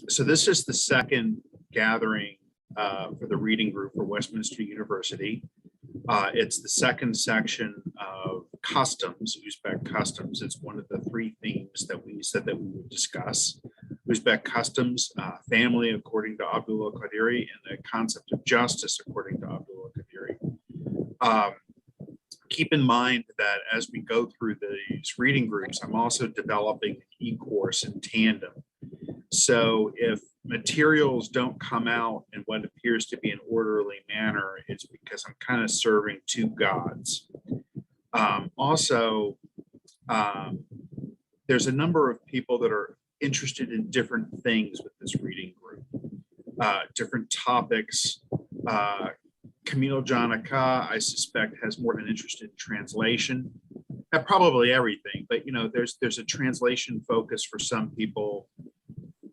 So this is the second gathering for the reading group for Westminster University. It's the second section of customs, Uzbek customs. It's one of the three themes that we said that we would discuss. Uzbek customs, family according to Abdullah Qodiriy, and the concept of justice according to Abdullah Qodiriy. Keep in mind that as we go through these reading groups, I'm also developing an e-course in tandem. So if materials don't come out in what appears to be an orderly manner, it's because I'm kind of serving two gods. There's a number of people that are interested in different things with this reading group, different topics. Camille Janaka, I suspect, has more of an interest in translation. Probably everything, but there's a translation focus for some people.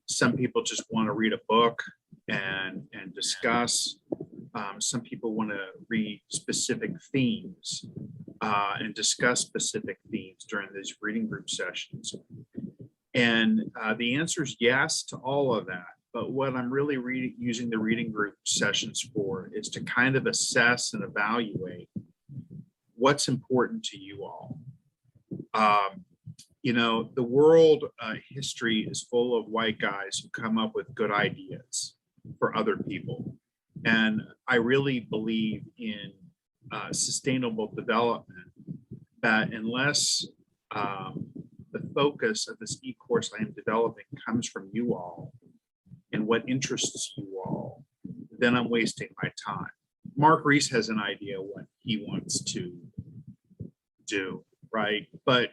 Some people just want to read a book and discuss. Some people want to read specific themes and discuss specific themes during these reading group sessions. And the answer is yes to all of that. But what I'm really using the reading group sessions for is to kind of assess and evaluate what's important to you all. The world history is full of white guys who come up with good ideas for other people. And I really believe in sustainable development, that unless the focus of this e-course I am developing comes from you all and what interests you all, then I'm wasting my time. Mark Reese has an idea what he wants to do, right? But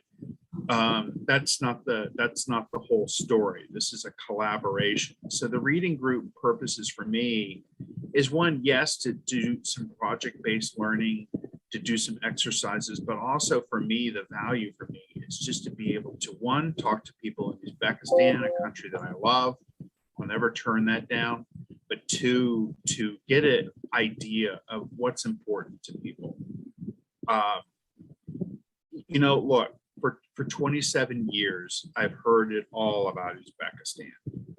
that's not the whole story. This is a collaboration. So the reading group purposes for me is one, yes, to do some project-based learning, to do some exercises, but also for me, the value for me is just to be able to, one, talk to people in Uzbekistan, a country that I love. I'll never turn that down. But two, to get an idea of what's important to people. Look, for 27 years, I've heard it all about Uzbekistan.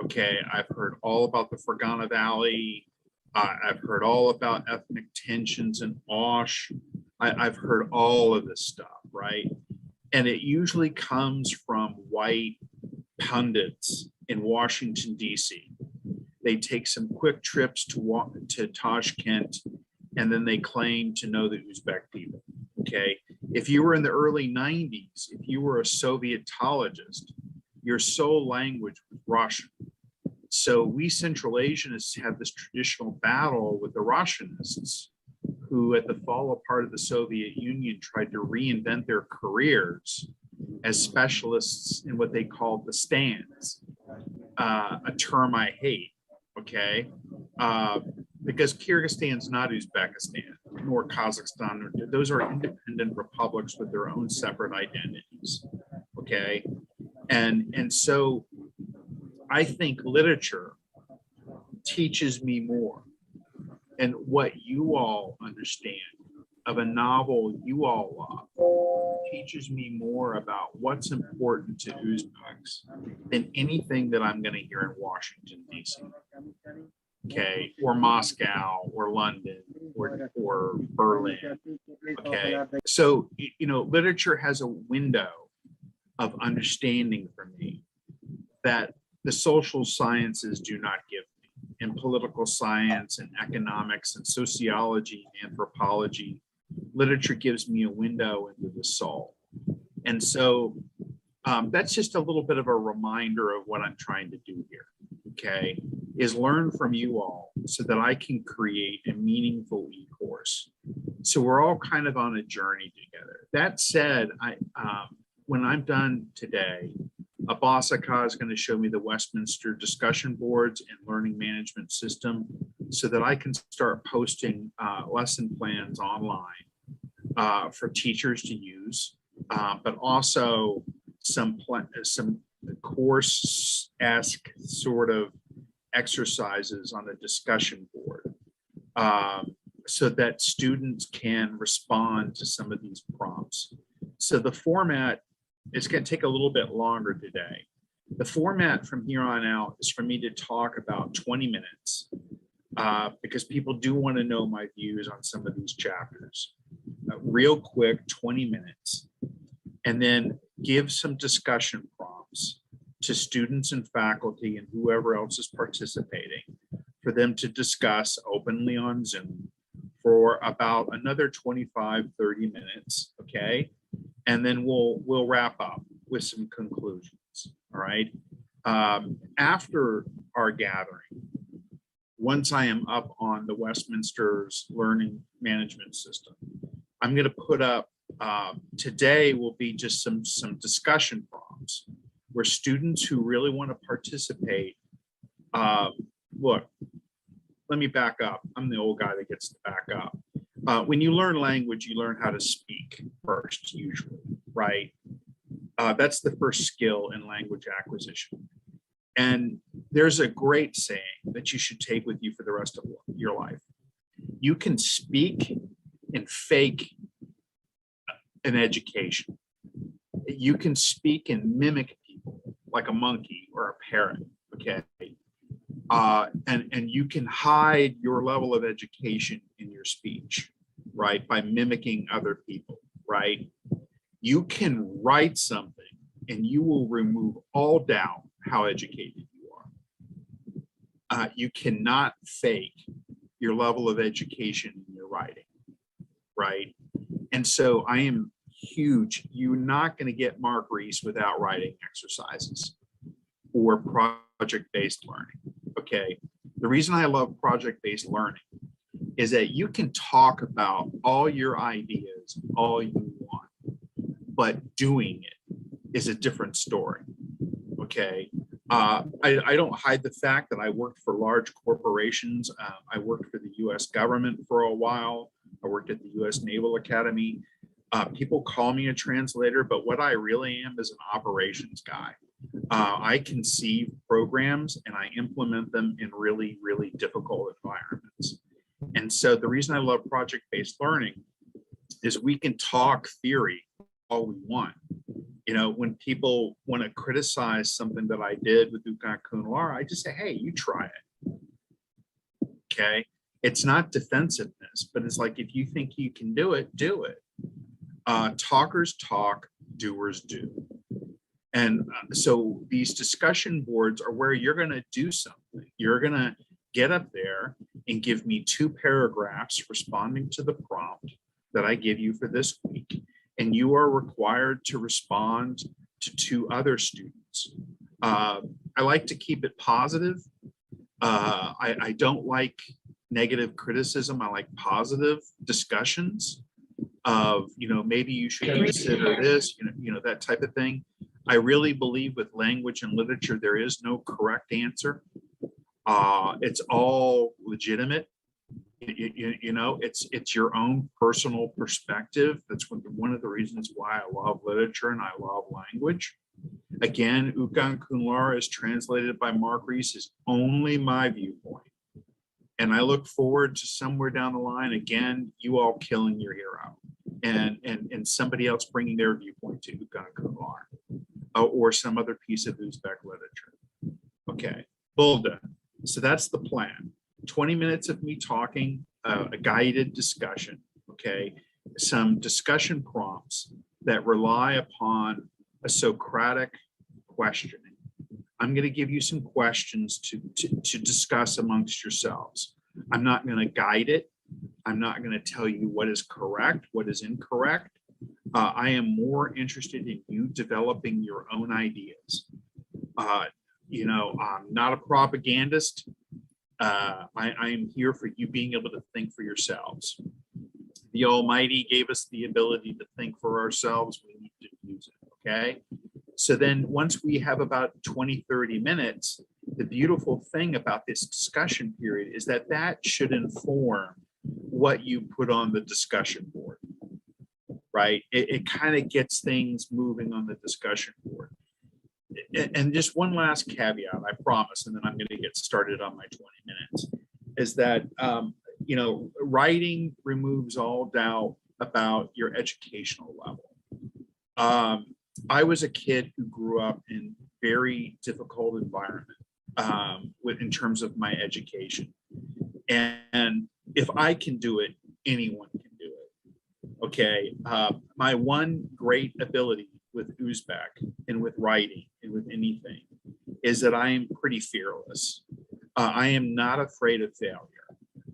Okay, I've heard all about the Fergana Valley. I've heard all about ethnic tensions in Osh. I've heard all of this stuff, right? And it usually comes from white pundits in Washington, D.C. They take some quick trips to Tashkent, and then they claim to know the Uzbek people, okay? If you were in the early 90s, if you were a Sovietologist, your sole language was Russian. So we Central Asianists have this traditional battle with the Russianists, who at the fall apart of the Soviet Union tried to reinvent their careers as specialists in what they called the stands, a term I hate, okay? Because Kyrgyzstan's not Uzbekistan, nor Kazakhstan. Those are independent republics with their own separate identities, okay? And so I think literature teaches me more, and what you all understand of a novel you all love teaches me more about what's important to Uzbeks than anything that I'm going to hear in Washington, D.C., okay, or Moscow, or London, or Berlin, okay? So, literature has a window of understanding for me that the social sciences do not give me. In political science and economics and sociology and anthropology, literature gives me a window into the soul. And so that's just a little bit of a reminder of what I'm trying to do here, okay, is learn from you all so that I can create a meaningful e-course. So we're all kind of on a journey together. That said, when I'm done today, Abasaka is going to show me the Westminster discussion boards and learning management system so that I can start posting lesson plans online for teachers to use, but also some course-esque sort of exercises on a discussion board so that students can respond to some of these prompts. So the format, it's going to take a little bit longer today, The format from here on out is for me to talk about 20 minutes because people do want to know my views on some of these chapters. Real quick, 20 minutes, and then give some discussion prompts to students and faculty and whoever else is participating for them to discuss openly on Zoom for about another 25, 30 minutes, okay? And then we'll wrap up with some conclusions, all right? After our gathering, once I am up on the Westminster's learning management system, I'm gonna put up, today will be just some discussion prompts where students who really wanna participate, look, let me back up. I'm the old guy that gets to back up. When you learn language, you learn how to speak first, usually, right? That's the first skill in language acquisition. And there's a great saying that you should take with you for the rest of your life. You can speak and fake an education. You can speak and mimic people like a monkey or a parrot, okay? And you can hide your level of education in your speech, right? By mimicking other people, right? You can write something and you will remove all doubt how educated you are. You cannot fake your level of education in your writing, right? And so I am huge. You're not going to get Mark Reese without writing exercises or project-based learning, okay? The reason I love project-based learning is that you can talk about all your ideas all you want, but doing it is a different story, okay? I don't hide the fact that I worked for large corporations. I worked for the US government for a while. I worked at the US Naval Academy. People call me a translator, but what I really am is an operations guy. I conceive programs and I implement them in really, really difficult environments. And so the reason I love project-based learning is we can talk theory all we want. You know, when people want to criticize something that I did with Ukon Kunlar, I just say, hey, you try it. Okay. It's not defensiveness, but it's like, if you think you can do it, do it. Talkers talk, doers do. And so these discussion boards are where you're going to do something. You're going to get up there and give me 2 paragraphs responding to the prompt that I give you for this week. And you are required to respond to 2 other students. I like to keep it positive. I don't like negative criticism. I like positive discussions of, you know, maybe you should consider this, you know, that type of thing. I really believe with language and literature, there is no correct answer. It's all legitimate. You know, it's your own personal perspective. That's one of the reasons why I love literature and I love language. Again, Ukon Kunlar is translated by Mark Reese is only my viewpoint. And I look forward to somewhere down the line, again, you all killing your hero and somebody else bringing their viewpoint to Ukon Kunlar or some other piece of Uzbek literature. Okay, Bulda. So that's the plan. 20 minutes of me talking, a guided discussion, okay? Some discussion prompts that rely upon a Socratic questioning. I'm going to give you some questions to discuss amongst yourselves. I'm not going to guide it. I'm not going to tell you what is correct, what is incorrect. I am more interested in you developing your own ideas. You know, I'm not a propagandist. I am here for you being able to think for yourselves. The Almighty gave us the ability to think for ourselves. We need to use it, okay? So then once we have about 20, 30 minutes, the beautiful thing about this discussion period is that that should inform what you put on the discussion board, right? It kind of gets things moving on the discussion board. And just one last caveat, I promise, and then I'm going to get started on my 20 minutes, is that, you know, writing removes all doubt about your educational level. I was a kid who grew up in very difficult environment in terms of my education. And if I can do it, anyone can do it. Okay. My one great ability with Uzbek and with writing and with anything is that I am pretty fearless. I am not afraid of failure.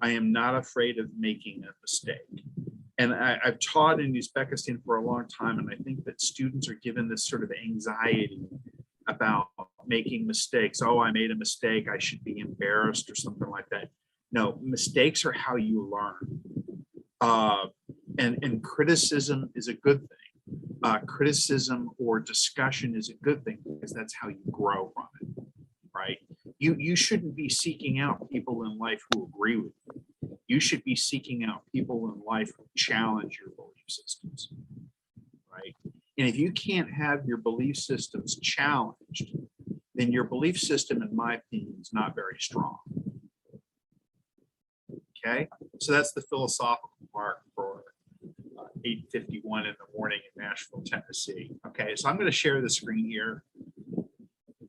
I am not afraid of making a mistake. And I've taught in Uzbekistan for a long time, and I think that students are given this sort of anxiety about making mistakes. Oh, I made a mistake, I should be embarrassed or something like that. No, mistakes are how you learn. And criticism is a good thing. Criticism or discussion is a good thing because that's how you grow from it, right? You shouldn't be seeking out people in life who agree with you. You should be seeking out people in life who challenge your belief systems, right? And if you can't have your belief systems challenged, then your belief system, in my opinion, is not very strong. Okay, so that's the philosophical part for 8:51 in the morning in Nashville, Tennessee. Okay, so I'm going to share the screen here.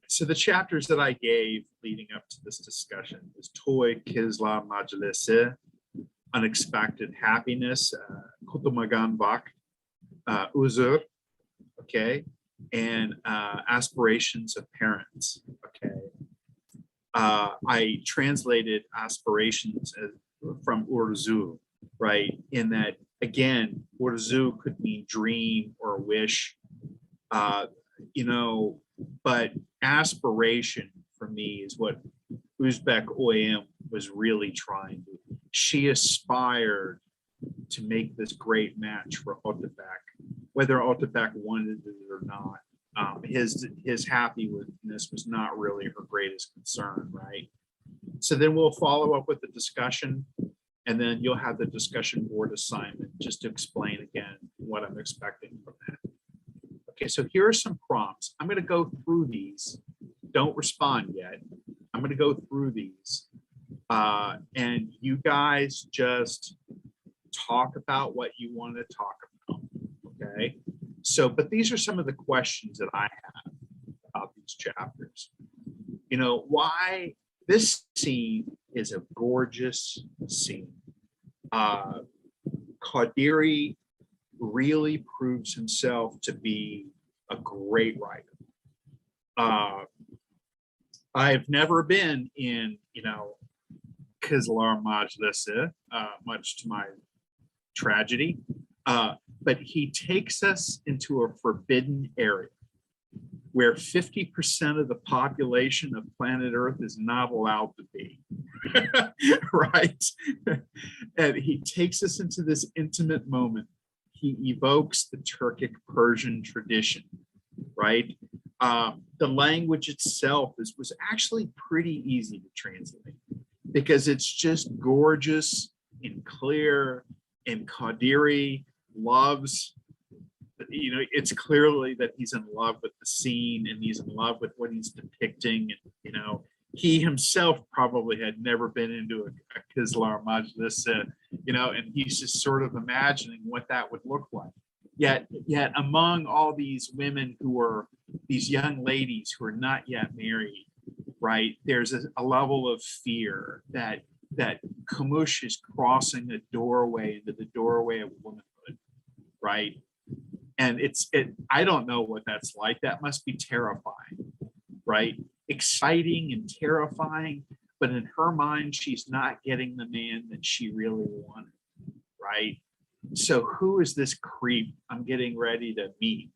So the chapters that I gave leading up to this discussion is Toy Kisla Majlise, Unexpected Happiness, Kutumagan Bak, Uzur, okay, and Aspirations of Parents, okay. I translated aspirations from Urdu, right? In that, again, Urdu could mean dream or wish, you know, but aspiration for me is what Uzbek OAM was really trying to. She aspired to make this great match for Otabek, whether Otabek wanted it or not. His happiness was not really her greatest concern, right? So then we'll follow up with the discussion, and then you'll have the discussion board assignment just to explain again what I'm expecting from that. Okay, so here are some prompts. I'm going to go through these. Don't respond yet. I'm going to go through these, and you guys just talk about what you want to talk about. Okay. So, but these are some of the questions that I have about these chapters. You know, why this scene is a gorgeous scene. Qodiriy really proves himself to be a great writer. I've never been in, you know, Kizlar Majlisi, much to my tragedy. But he takes us into a forbidden area where 50% of the population of planet Earth is not allowed to be, right? And he takes us into this intimate moment. He evokes the Turkic Persian tradition, right? The language itself was actually pretty easy to translate because it's just gorgeous and clear, and Qodiriy loves, you know, it's clearly that he's in love with the scene and he's in love with what he's depicting. And, you know, he himself probably had never been into a Kizlar Majlis, you know, and he's just sort of imagining what that would look like. Yet among all these women who are these young ladies who are not yet married, right, there's a level of fear that Kamush is crossing a doorway into the doorway of womanhood, right? And I don't know what that's like. That must be terrifying, right? Exciting and terrifying, but in her mind, she's not getting the man that she really wanted, right? So who is this creep I'm getting ready to meet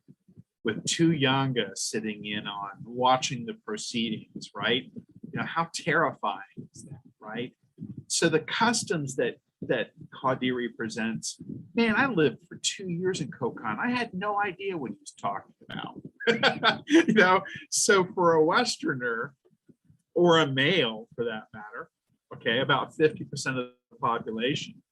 with two Yanga sitting in on, watching the proceedings, right? You know, how terrifying is that, right? So the customs that Qodiriy presents, man, I lived for 2 years in Kokon. I had no idea what he was talking about. You know, so for a Westerner or a male for that matter, okay, about 50% of the population,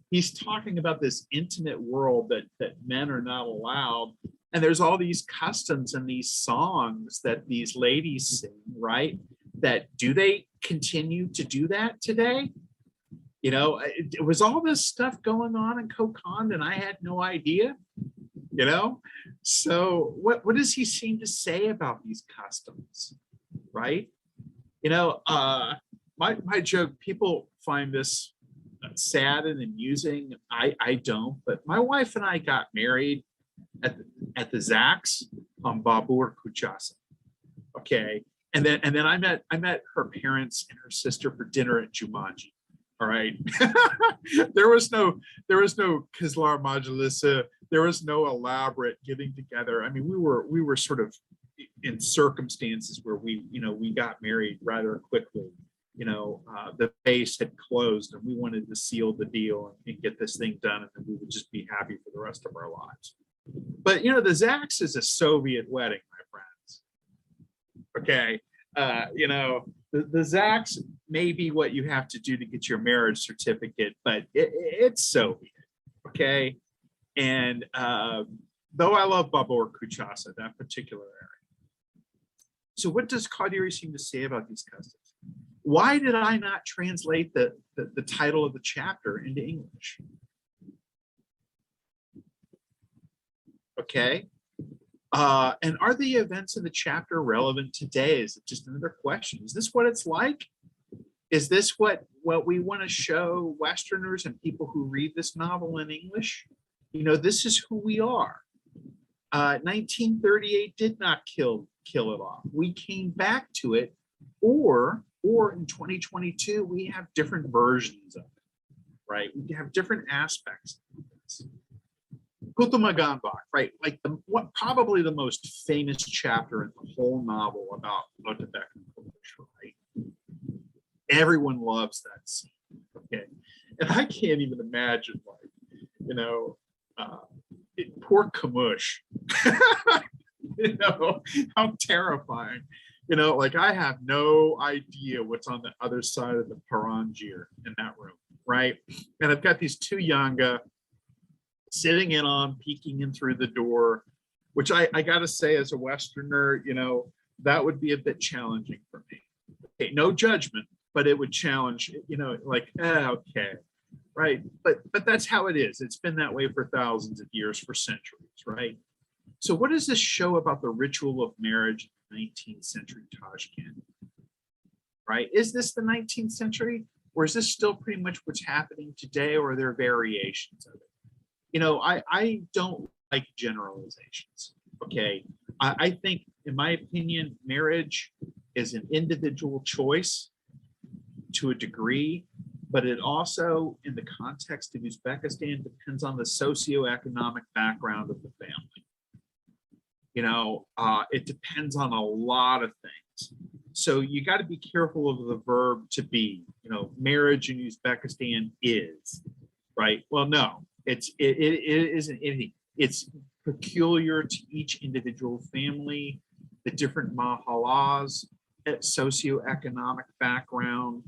he's talking about this intimate world that men are not allowed. And there's all these customs and these songs that these ladies sing, right? That do they continue to do that today? You know, it was all this stuff going on in Kokand and I had no idea. you know? So what does he seem to say about these customs, right? My joke, people find this sad and amusing. I don't, but my wife and I got married at the Zax on Babur Kuchasa. Okay. And then I met her parents and her sister for dinner at Jumanji. All right. there was no Kislar Majalisa. There was no elaborate getting together. I mean, we were sort of in circumstances where we got married rather quickly. The base had closed and we wanted to seal the deal and get this thing done, and then we would just be happy for the rest of our lives. But the Zax is a Soviet wedding, my friends. Okay. The Zax may be what you have to do to get your marriage certificate, but it's Soviet. Okay. And though I love Babur Kuchasa, that particular area. So what does Qodiriy seem to say about these customs? Why did I not translate the title of the chapter into English? Okay. And are the events in the chapter relevant today? Is it just another question? Is this what it's like? Is this what we want to show Westerners and people who read this novel in English? This is who we are. 1938 did not kill it off. We came back to it, or in 2022, we have different versions of it, right? We have different aspects of this. Kutumaganbach, right? Like probably the most famous chapter in the whole novel about Tibetan culture, right? Everyone loves that scene, okay? And I can't even imagine, poor Kamush, how terrifying. I have no idea what's on the other side of the Paranjir in that room, right? And I've got these two Yanga sitting peeking in through the door, which I got to say, as a Westerner, that would be a bit challenging for me. Okay, no judgment, but it would challenge, okay, right? But that's how it is. It's been that way for thousands of years, for centuries, right? So what does this show about the ritual of marriage in the 19th century Tashkent? Right? Is this the 19th century, or is this still pretty much what's happening today, or are there variations of it? I don't like generalizations. Okay. I think, in my opinion, marriage is an individual choice to a degree, but it also, in the context of Uzbekistan, depends on the socioeconomic background of the family. It depends on a lot of things. So you got to be careful of the verb to be. Marriage in Uzbekistan is, right? Well, no, it isn't anything. It's peculiar to each individual family, the different mahallas, socioeconomic background.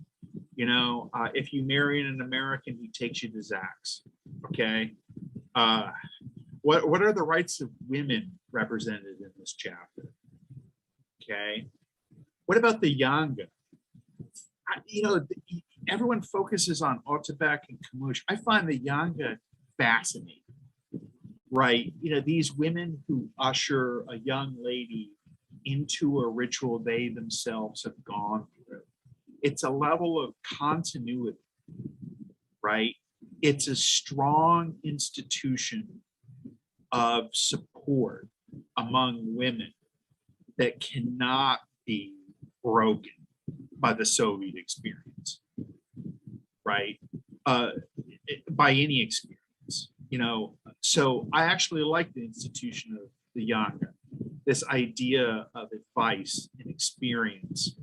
If you marry an American, he takes you to Zax. Okay. What are the rights of women represented in this chapter? Okay. What about the Yanga? Everyone focuses on Otabek and Kamush. I find the Yanga fascinating, right? These women who usher a young lady into a ritual they themselves have gone through. It's a level of continuity, right? It's a strong institution of support among women that cannot be broken by the Soviet experience, right? By any experience, So I actually like the institution of the Yanga, this idea of advice and experience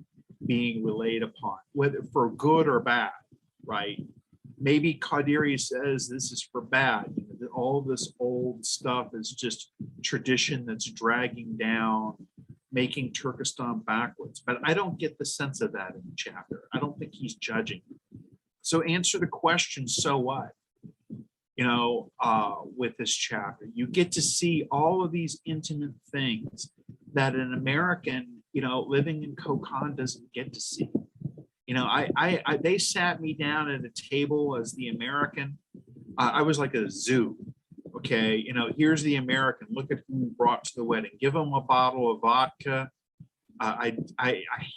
being relayed upon, whether for good or bad, right? Maybe Qodiriy says this is for bad. All this old stuff is just tradition that's dragging down, making Turkestan backwards. But I don't get the sense of that in the chapter. I don't think he's judging. So answer the question, so what? With this chapter, you get to see all of these intimate things that an American, living in Kokand doesn't get to see. They sat me down at a table as the American. I was like a zoo. Okay, you know, here's the American. Look at who we brought to the wedding. Give them a bottle of vodka. I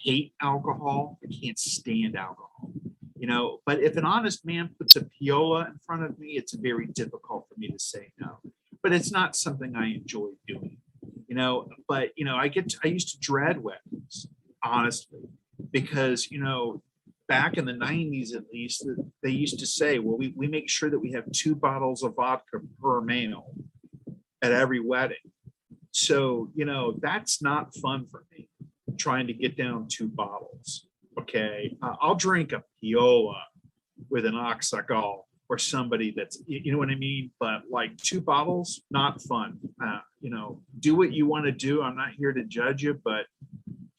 hate alcohol. I can't stand alcohol. You know, but if an honest man puts a piola in front of me, it's very difficult for me to say no. But it's not something I enjoy doing. You know, but you know, I used to dread weddings, honestly, because you know, back in the 90s at least, they used to say, well, we make sure that we have 2 bottles of vodka per male at every wedding. So, you know, that's not fun for me, trying to get down 2 bottles. Okay. I'll drink a Piola with an Oxagal or somebody that's, you know what I mean? But like 2 bottles, not fun. You know, do what you want to do. I'm not here to judge you, but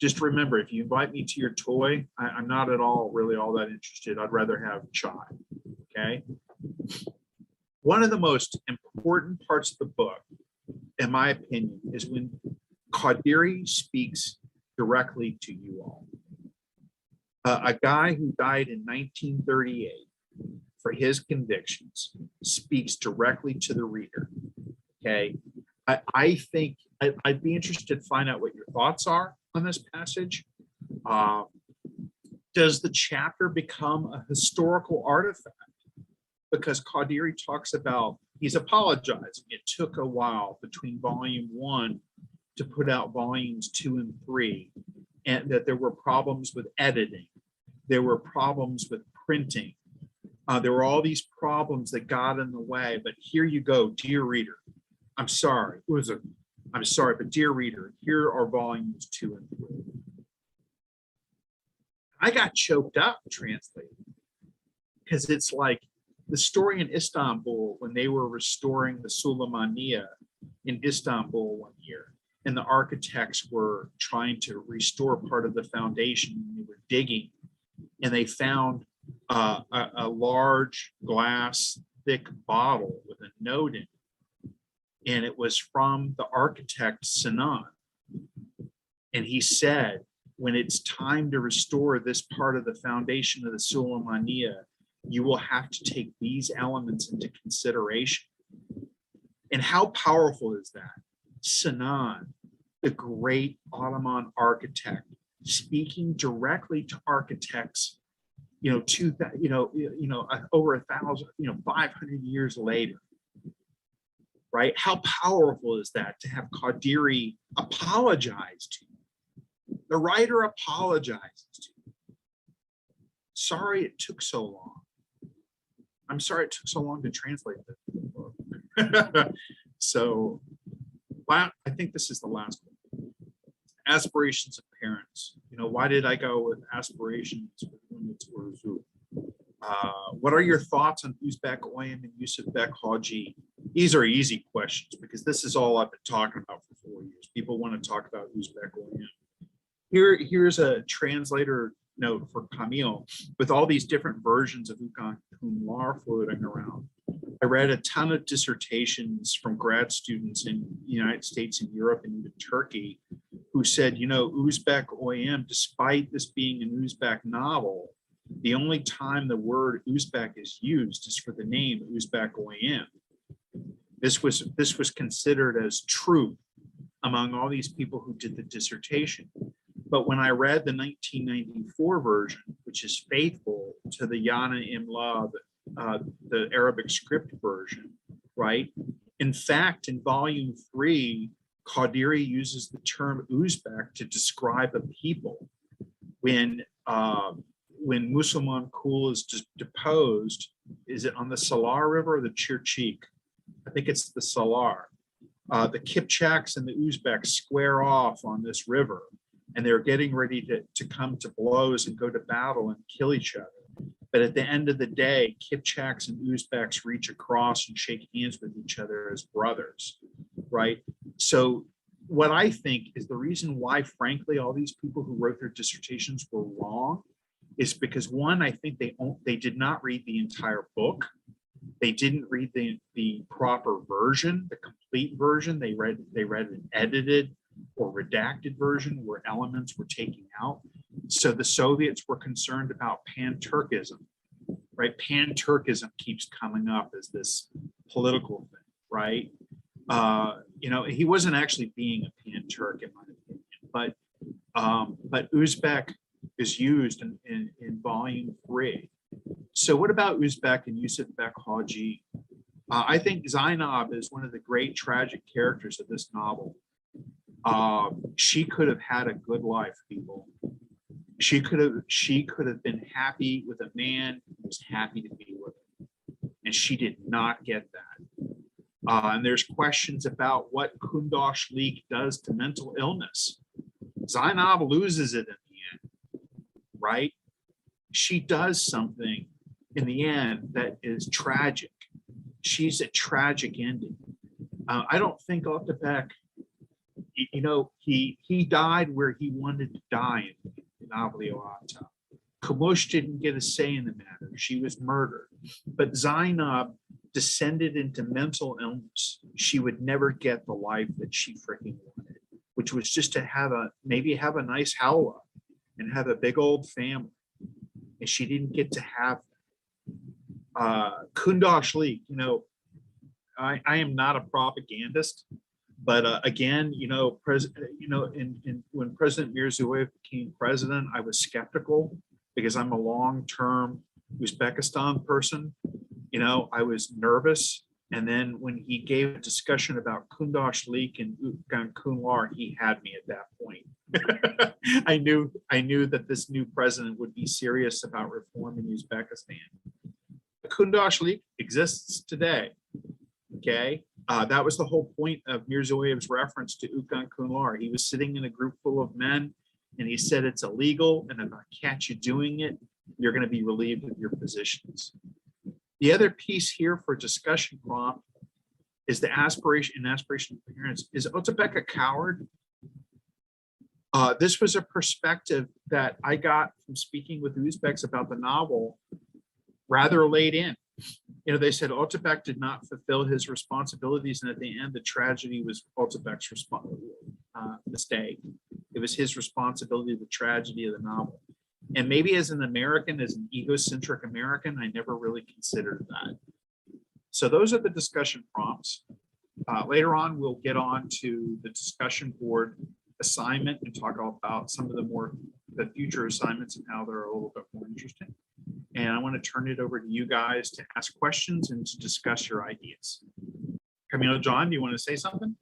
just remember, if you invite me to your toy, I'm not at all really all that interested. I'd rather have chai. Okay. One of the most important parts of the book, in my opinion, is when Qodiriy speaks directly to you all. A guy who died in 1938 for his convictions speaks directly to the reader. Okay. I think I'd be interested to find out what your thoughts are on this passage. Does the chapter become a historical artifact? Because Qodiriy talks about, he's apologizing. It took a while between volume 1 to put out volumes 2 and 3, and that there were problems with editing. There were problems with printing. There were all these problems that got in the way, but here you go, dear reader. I'm sorry, I'm sorry, but dear reader, here are volumes 2 and 3. I got choked up translating because it's like the story in Istanbul when they were restoring the Suleymaniye in Istanbul one year, and the architects were trying to restore part of the foundation. They were digging, and they found a large glass thick bottle with a note in it, and it was from the architect Sinan. And he said, when it's time to restore this part of the foundation of the Suleymaniye, you will have to take these elements into consideration. And how powerful is that? Sinan, the great Ottoman architect, speaking directly to architects, over 1,000, 500 years later, right? How powerful is that to have Qodiriy apologize to you? The writer apologizes to you. Sorry it took so long. I'm sorry it took so long to translate this book. So, I think this is the last one. Aspirations of parents. Why did I go with aspirations when it's Urzu? What are your thoughts on Uzbek Oyam and Yusufbek Haji? These are easy questions because this is all I've been talking about for 4 years. People want to talk about Uzbek Oyam. Here's a translator note for Camille with all these different versions of Ukan Kumlar floating around. I read a ton of dissertations from grad students in the United States and Europe and even Turkey who said, Uzbek Oyam, despite this being an Uzbek novel, the only time the word Uzbek is used is for the name Uzbek Oyam. This was considered as truth among all these people who did the dissertation. But when I read the 1994 version, which is faithful to the Yana Imla, the Arabic script version, right? In fact, in volume 3, Qodiriy uses the term Uzbek to describe a people. When Musulman Kul is deposed, is it on the Salar River or the Chirchik? I think it's the Salar. The Kipchaks and the Uzbeks square off on this river, and they're getting ready to come to blows and go to battle and kill each other. But at the end of the day, Kipchaks and Uzbeks reach across and shake hands with each other as brothers, right? So what I think is the reason why, frankly, all these people who wrote their dissertations were wrong is because, one, I think they did not read the entire book. They didn't read the proper version, the complete version. They read an edited or redacted version where elements were taken out. So the Soviets were concerned about pan-Turkism, right? Pan-Turkism keeps coming up as this political thing, right? You know, he wasn't actually being a pan-Turk in my opinion, but Uzbek is used in volume 3. So what about Uzbek and Yusuf Bek Haji? I think Zainab is one of the great tragic characters of this novel. She could have had a good life, people. She could have been happy with a man who was happy to be with her, and she did not get that. And there's questions about what Kundosh leak does to mental illness. Zainab loses it in the end, right? She does something in the end that is tragic. She's a tragic ending. I don't think Otabek, you know, he died where he wanted to die in Avliyoata. Kamush didn't get a say in the matter. She was murdered. But Zainab descended into mental illness. She would never get the life that she freaking wanted, which was just to have maybe have a nice howla and have a big old family. And she didn't get to have Kundosh leak. You know, I am not a propagandist, but again, you know, when President Mirziyoyev became president, I was skeptical because I'm a long-term Uzbekistan person. You know, I was nervous. And then when he gave a discussion about Kundosh leak and Utkan Kunlar, he had me at that point. I knew that this new president would be serious about reforming Uzbekistan. The Kundosh leak exists today. Okay, that was the whole point of Mirziyoyev's reference to Utkan Kunlar. He was sitting in a group full of men, and he said it's illegal, and if I catch you doing it, you're going to be relieved of your positions. The other piece here for discussion prompt is the aspiration of parents. Is Otabek a coward? This was a perspective that I got from speaking with Uzbeks about the novel rather late in. You know, they said Otabek did not fulfill his responsibilities, and at the end, the tragedy was Otabek's mistake. It was his responsibility, the tragedy of the novel. And maybe as an American, as an egocentric American, I never really considered that. So those are the discussion prompts. Later on, we'll get on to the discussion board assignment and talk about some of the future assignments and how they're a little bit more interesting. And I want to turn it over to you guys to ask questions and to discuss your ideas. Camilo, John, do you want to say something?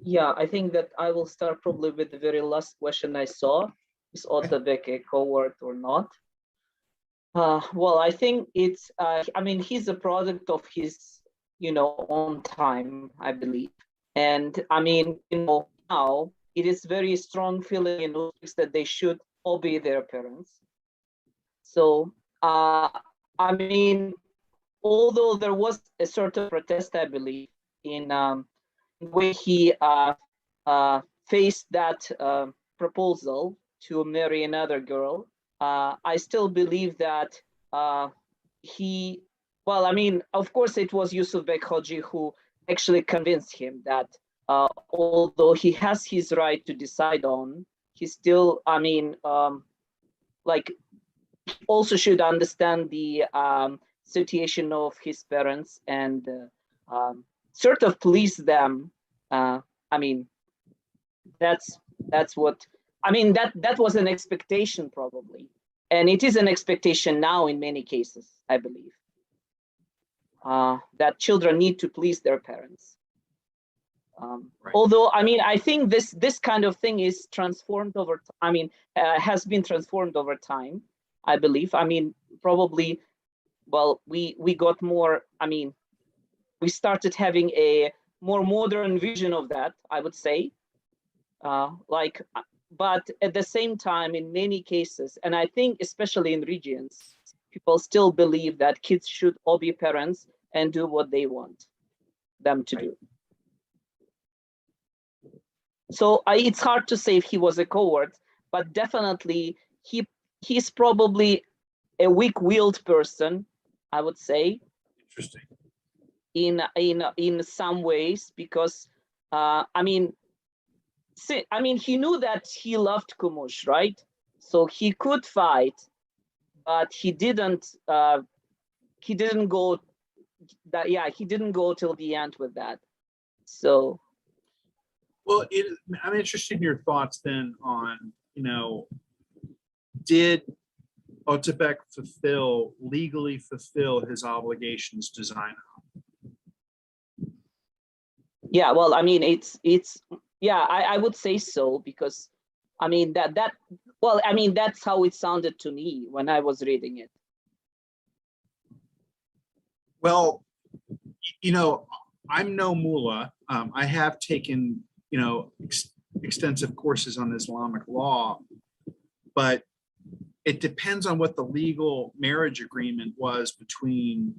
Yeah, I think that I will start probably with the very last question I saw. Is Otabek a coward or not? Well, I think it's, I mean, he's a product of his, you know, own time, I believe. And I mean, you know, now it is very strong feeling in Uzbeks that they should obey their parents. So, I mean, although there was a sort of protest, I believe, in the way he faced that proposal to marry another girl, I still believe that well, I mean, of course, it was Yusuf Bek Haji who actually convinced him that although he has his right to decide on, he still, I mean, like, also should understand the situation of his parents and sort of please them. I mean, that's what, I mean, that was an expectation probably. And it is an expectation now in many cases, I believe, that children need to please their parents. Right. Although, I mean, I think this kind of thing is transformed over, I mean, has been transformed over time, I believe. I mean, probably, well, we got more, I mean, we started having a more modern vision of that, I would say. But at the same time, in many cases, and I think especially in regions, people still believe that kids should obey parents and do what they want them to do. So it's hard to say if he was a coward, but definitely he's probably a weak-willed person, I would say. Interesting. In some ways, because I mean, he knew that he loved Kumush, right? So he could fight, but he didn't go. He didn't go till the end with that. So Well, I'm interested in your thoughts then on, did Otabek legally fulfill his obligations to Zainab? yeah, well, I mean, it's yeah, I would say so, because I mean well, I mean, that's how it sounded to me when I was reading it. Well, I'm no mullah. I have taken, extensive courses on Islamic law, but it depends on what the legal marriage agreement was between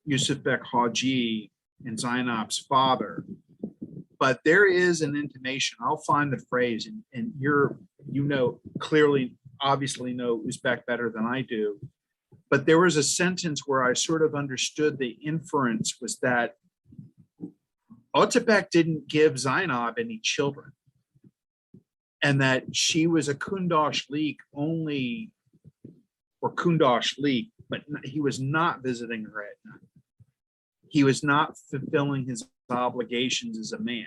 Yusuf Bek Haji and Zainab's father. But there is an intimation. I'll find the phrase, and clearly, obviously know Uzbek better than I do. But there was a sentence where I sort of understood the inference was that Otabek didn't give Zainab any children, and that she was a Kundash Leak only, or Kundash Leak, but he was not visiting her at night. He was not fulfilling his obligations as a man.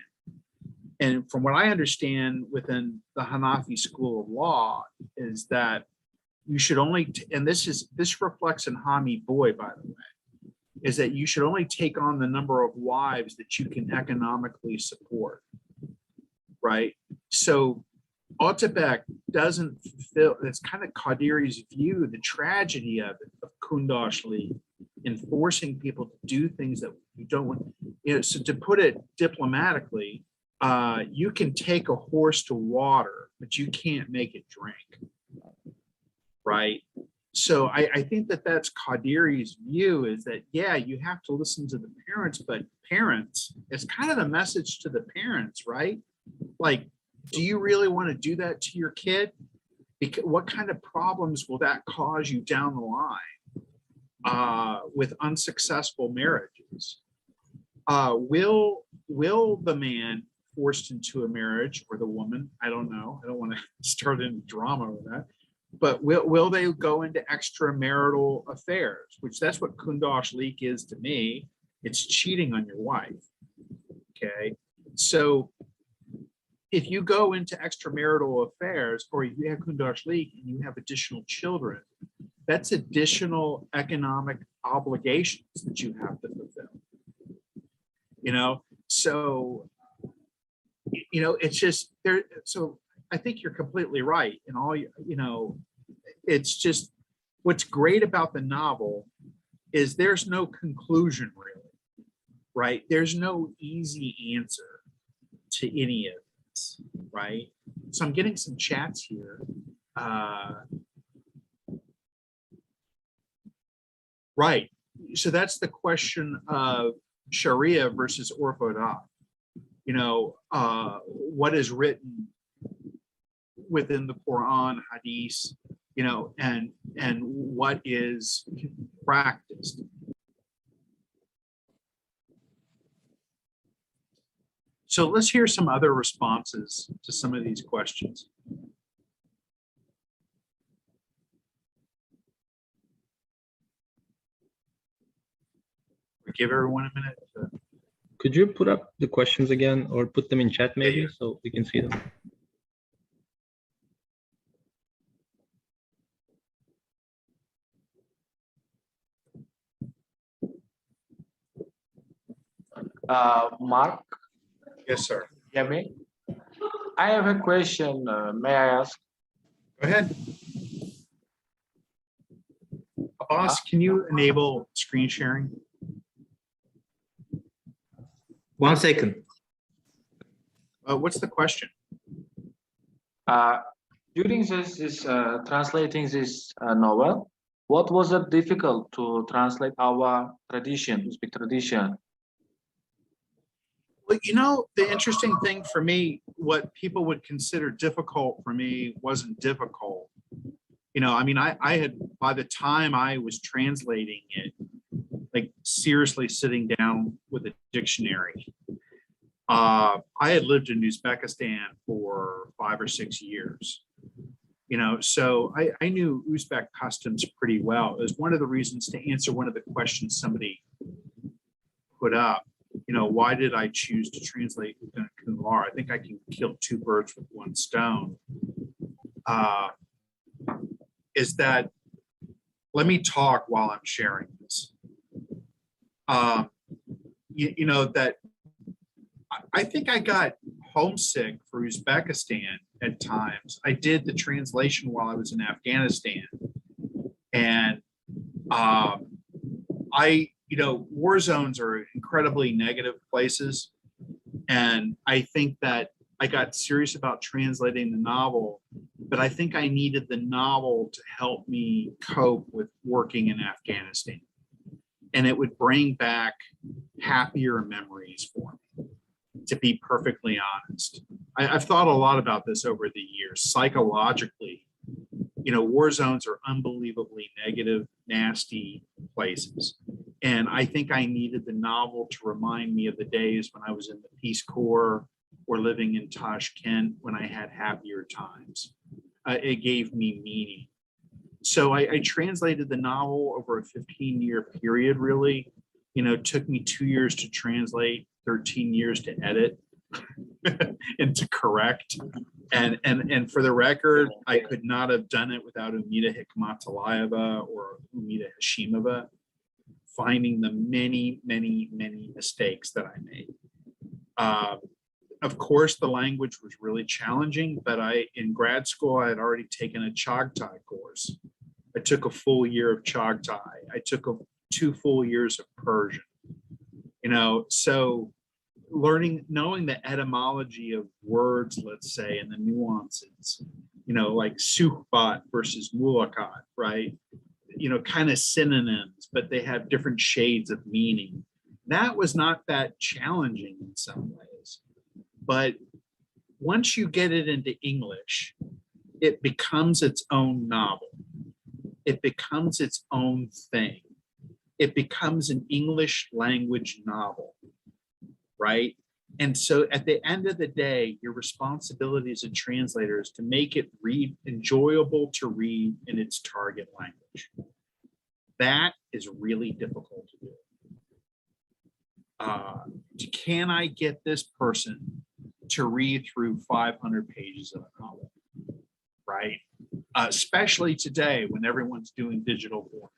And from what I understand within the Hanafi school of law is that you should only, and this reflects in Hami Boy, by the way, is that you should only take on the number of wives that you can economically support, right? So Otabek doesn't fulfill, it's kind of Qadiriy's view, the tragedy of it, of Kundash League, in forcing people to do things that you don't want. So to put it diplomatically, you can take a horse to water, but you can't make it drink, right? So I think that that's Qadiri's view, is that, yeah, you have to listen to the parents, but parents, it's kind of the message to the parents, right? Like, do you really want to do that to your kid? Because what kind of problems will that cause you down the line with unsuccessful marriages? Will the man forced into a marriage, or the woman, I don't know, I don't want to start any drama with that, but will they go into extramarital affairs, which that's what Kundash Leak is to me. It's cheating on your wife. Okay, so if you go into extramarital affairs, or you have Kundash Leak and you have additional children, that's additional economic obligations that you have to fulfill. So it's just there. So I think you're completely right. And it's just, what's great about the novel is there's no conclusion, really, right? There's no easy answer to any of this, right? So I'm getting some chats here. Right. So that's the question of Sharia versus Orthodox. What is written within the Quran, Hadith, and what is practiced. So let's hear some other responses to some of these questions. Give everyone a minute. Could you put up the questions again, or put them in chat maybe, so we can see them? Mark? Yes, sir. Yeah, me? I have a question. May I ask? Go ahead. Boss, can you enable screen sharing? 1 second. What's the question? During this translating this novel, what was it difficult to translate our tradition, Uzbek tradition? Well, the interesting thing for me, what people would consider difficult for me wasn't difficult. I had, by the time I was translating it, like seriously sitting down with a dictionary. I had lived in Uzbekistan for 5 or 6 years, so I knew Uzbek customs pretty well. It was one of the reasons, to answer one of the questions somebody put up, why did I choose to translate Qodiriy? I think I can kill two birds with one stone. Is that, let me talk while I'm sharing this. That I think I got homesick for Uzbekistan at times. I did the translation while I was in Afghanistan. And war zones are incredibly negative places. And I think that I got serious about translating the novel, but I think I needed the novel to help me cope with working in Afghanistan. And it would bring back happier memories for me, to be perfectly honest. I've thought a lot about this over the years. Psychologically, war zones are unbelievably negative, nasty places. And I think I needed the novel to remind me of the days when I was in the Peace Corps or living in Tashkent when I had happier times. It gave me meaning. So I translated the novel over a 15-year period, really. It took me 2 years to translate, 13 years to edit and to correct. And for the record, I could not have done it without Umida Hikmatalayeva or Umida Hashimova finding the many, many, many mistakes that I made. Of course, the language was really challenging, but in grad school, I had already taken a Chagatai course. I took a full year of Chagatai. I took 2 full years of Persian. So knowing the etymology of words, let's say, and the nuances, like suhbat versus mulakat, right? Kind of synonyms, but they have different shades of meaning. That was not that challenging in some ways. But once you get it into English, it becomes its own novel. It becomes its own thing. It becomes an English language novel, right? And so at the end of the day, your responsibility as a translator is to make it enjoyable to read in its target language. That is really difficult to do. Can I get this person to read through 500 pages of a novel, right? Especially today when everyone's doing digital format,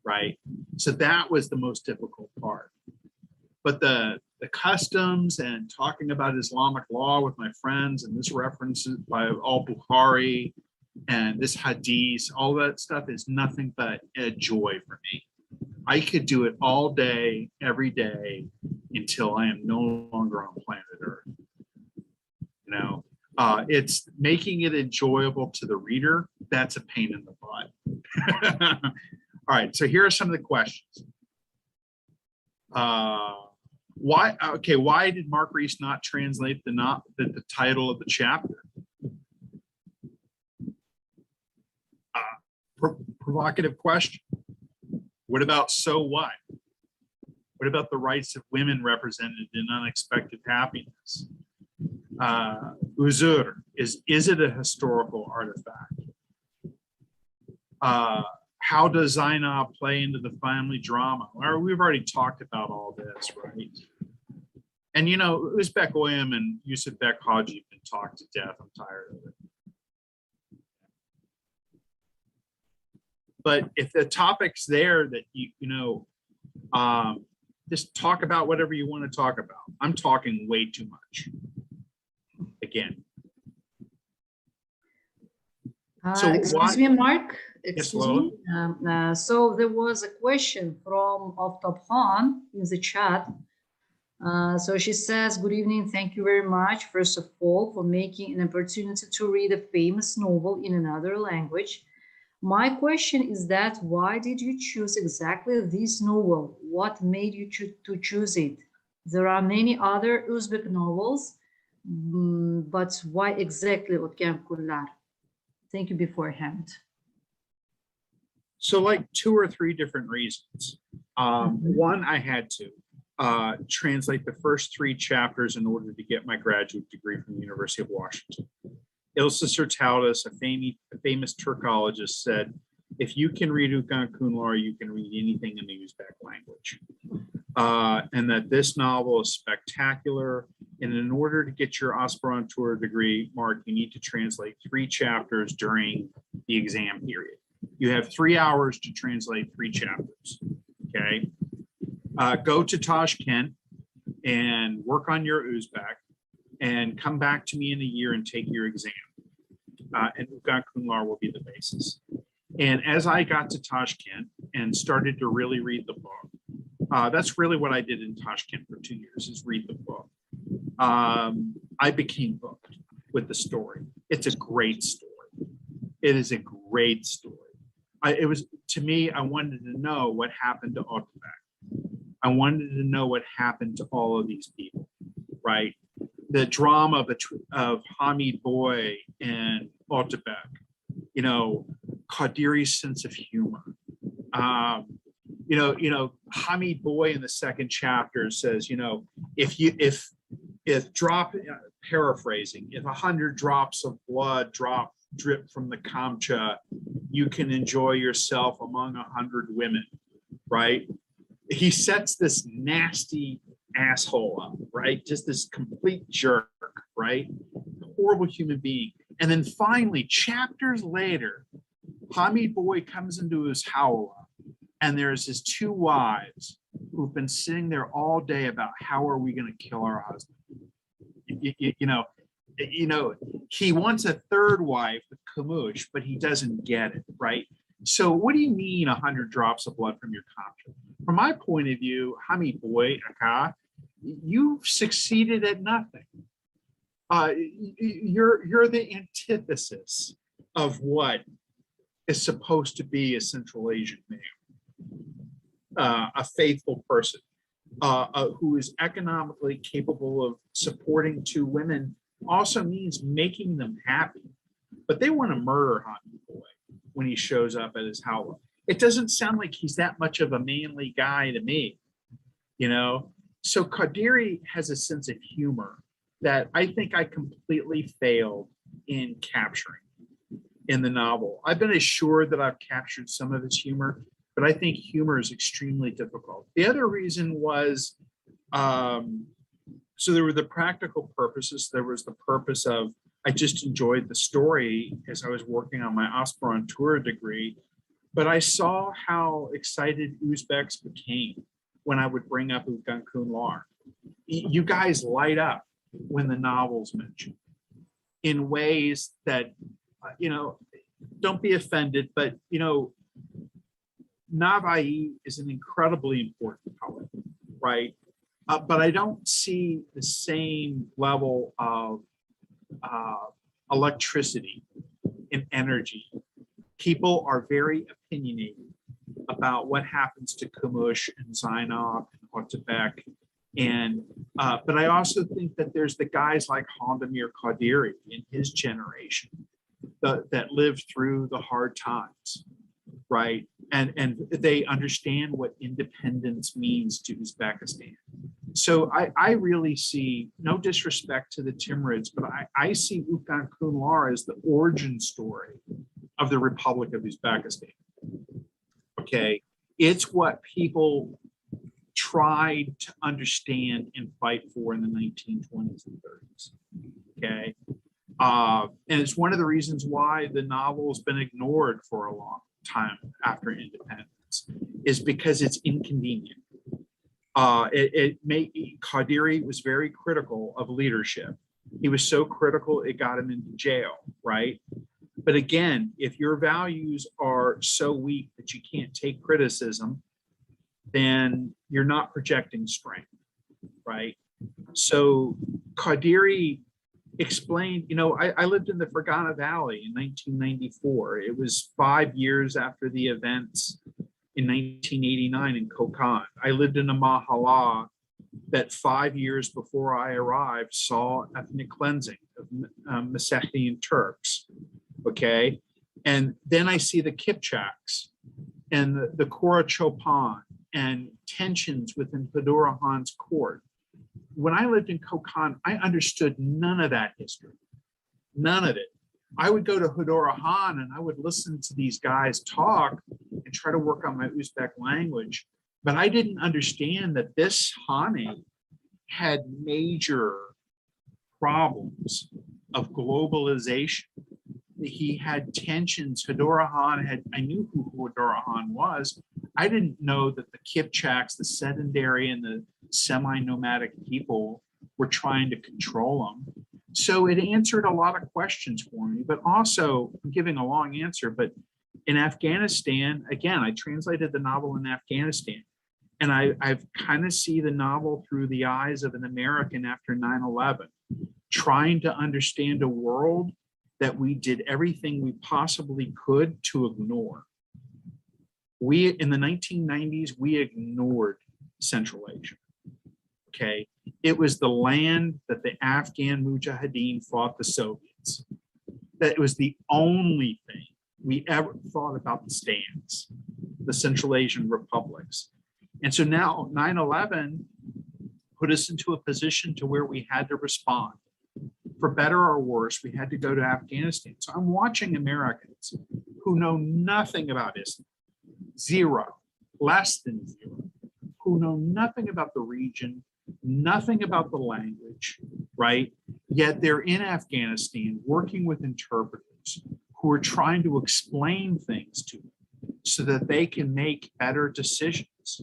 right? So that was the most difficult part. But the customs and talking about Islamic law with my friends and this references by al-Bukhari and this hadith, all that stuff is nothing but a joy for me. I could do it all day, every day, until I am no longer on planet Earth. It's making it enjoyable to the reader. That's a pain in the butt. All right, so here are some of the questions. Why did Mark Rees not translate the title of the chapter? Provocative question. What about so what? What about the rights of women represented in unexpected happiness? Uzur, is it a historical artifact? How does Zainab play into the family drama? We've already talked about all this, right? And Uzbek Oyam and Yusuf Bek Haji have been talked to death. I'm tired of it. But if the topic's there that just talk about whatever you want to talk about. I'm talking way too much. Again. Excuse me, Mark. Yes, Excuse me. So there was a question from Aftab Khan in the chat. So she says, good evening. Thank you very much, first of all, for making an opportunity to read a famous novel in another language. My question is that why did you choose exactly this novel? What made you to choose it? There are many other Uzbek novels, but why exactly Otkem Kullar? Thank you beforehand. So like 2 or 3 different reasons. One, I had to translate the first 3 chapters in order to get my graduate degree from the University of Washington. Ilse Sertautis, a famous Turkologist, said, if you can read Ugan Kunlar, you can read anything in the Uzbek language. and that this novel is spectacular. And in order to get your aspirantura degree, Mark, you need to translate 3 chapters during the exam period. You have 3 hours to translate 3 chapters. Okay. Go to Tashkent and work on your Uzbek and come back to me in a year and take your exam. And Ugan Kunlar will be the basis. And as I got to Tashkent and started to really read the book, that's really what I did in Tashkent for 2 years, is read the book. I became hooked with the story. It's a great story. It is a great story. It was, to me, I wanted to know what happened to Otabek. I wanted to know what happened to all of these people, right? The drama of Hamid Boy and Otabek, you know, Qodiriy's sense of humor. Hamid Boy in the 2nd chapter says, paraphrasing, if 100 drops of blood drip from the Kamcha, you can enjoy yourself among 100 women, right? He sets this nasty asshole up, right? Just this complete jerk, right? Horrible human being. And then finally, chapters later, Hamid Boy comes into his hawla, and there's his 2 wives who've been sitting there all day about how are we going to kill our husband. He wants a 3rd wife with Kamush, but he doesn't get it, right? So what do you mean 100 drops of blood from your Kamcha? From my point of view, Hamid Boy, you've succeeded at nothing. You're the antithesis of what is supposed to be a Central Asian male, a faithful person who is economically capable of supporting 2 women, also means making them happy. But they want to murder Hamid Boy when he shows up at his hawla. It doesn't sound like he's that much of a manly guy to me, So Qodiriy has a sense of humor that I think I completely failed in capturing in the novel. I've been assured that I've captured some of his humor, but I think humor is extremely difficult. The other reason was, so there were the practical purposes. There was the purpose of, I just enjoyed the story as I was working on my aspirantura degree, but I saw how excited Uzbeks became when I would bring up Ugan Kunlar. You guys light up when the novel's mentioned in ways that, don't be offended, but, Navai is an incredibly important poet, right? But I don't see the same level of electricity and energy. People are very opinionated about what happens to Kamush and Zainab and Otabek. And but I also think that there's the guys like Handamir Qodiriy in his generation that lived through the hard times, right? And they understand what independence means to Uzbekistan. So I really see, no disrespect to the Timurids, but I see Ugan Kunlar as the origin story of the Republic of Uzbekistan. Okay, it's what people tried to understand and fight for in the 1920s and 30s. Okay, and it's one of the reasons why the novel's been ignored for a long time after independence, is because it's inconvenient. Qodiriy was very critical of leadership. He was so critical it got him into jail, right? But again, if your values are so weak that you can't take criticism, then you're not projecting strength, right? So Qodiriy explained, I lived in the Fergana Valley in 1994. It was 5 years after the events in 1989 in Kokand. I lived in a mahalla that 5 years before I arrived saw ethnic cleansing of Meskhetian Turks, okay? And then I see the Kipchaks and the Kora Chopan and tensions within Fedora Khan's court. When I lived in Kokand, I understood none of that history, none of it. I would go to Fedora Khan and I would listen to these guys talk and try to work on my Uzbek language. But I didn't understand that this Hane had major problems of globalization. He had tensions. Hedora Han had, I knew who Hedora Han was. I didn't know that the Kipchaks, the sedentary and the semi-nomadic people were trying to control him. So it answered a lot of questions for me, but also I'm giving a long answer, but in Afghanistan, again, I translated the novel in Afghanistan, and I've kind of see the novel through the eyes of an American after 9/11, trying to understand a world that we did everything we possibly could to ignore. We, in the 1990s, we ignored Central Asia. Okay, it was the land that the Afghan Mujahideen fought the Soviets. That was the only thing we ever thought about the stands, the Central Asian republics. And so now 9/11 put us into a position to where we had to respond. For better or worse, we had to go to Afghanistan. So I'm watching Americans who know nothing about Islam, zero, less than zero, who know nothing about the region, nothing about the language, right? Yet they're in Afghanistan working with interpreters who are trying to explain things to them so that they can make better decisions.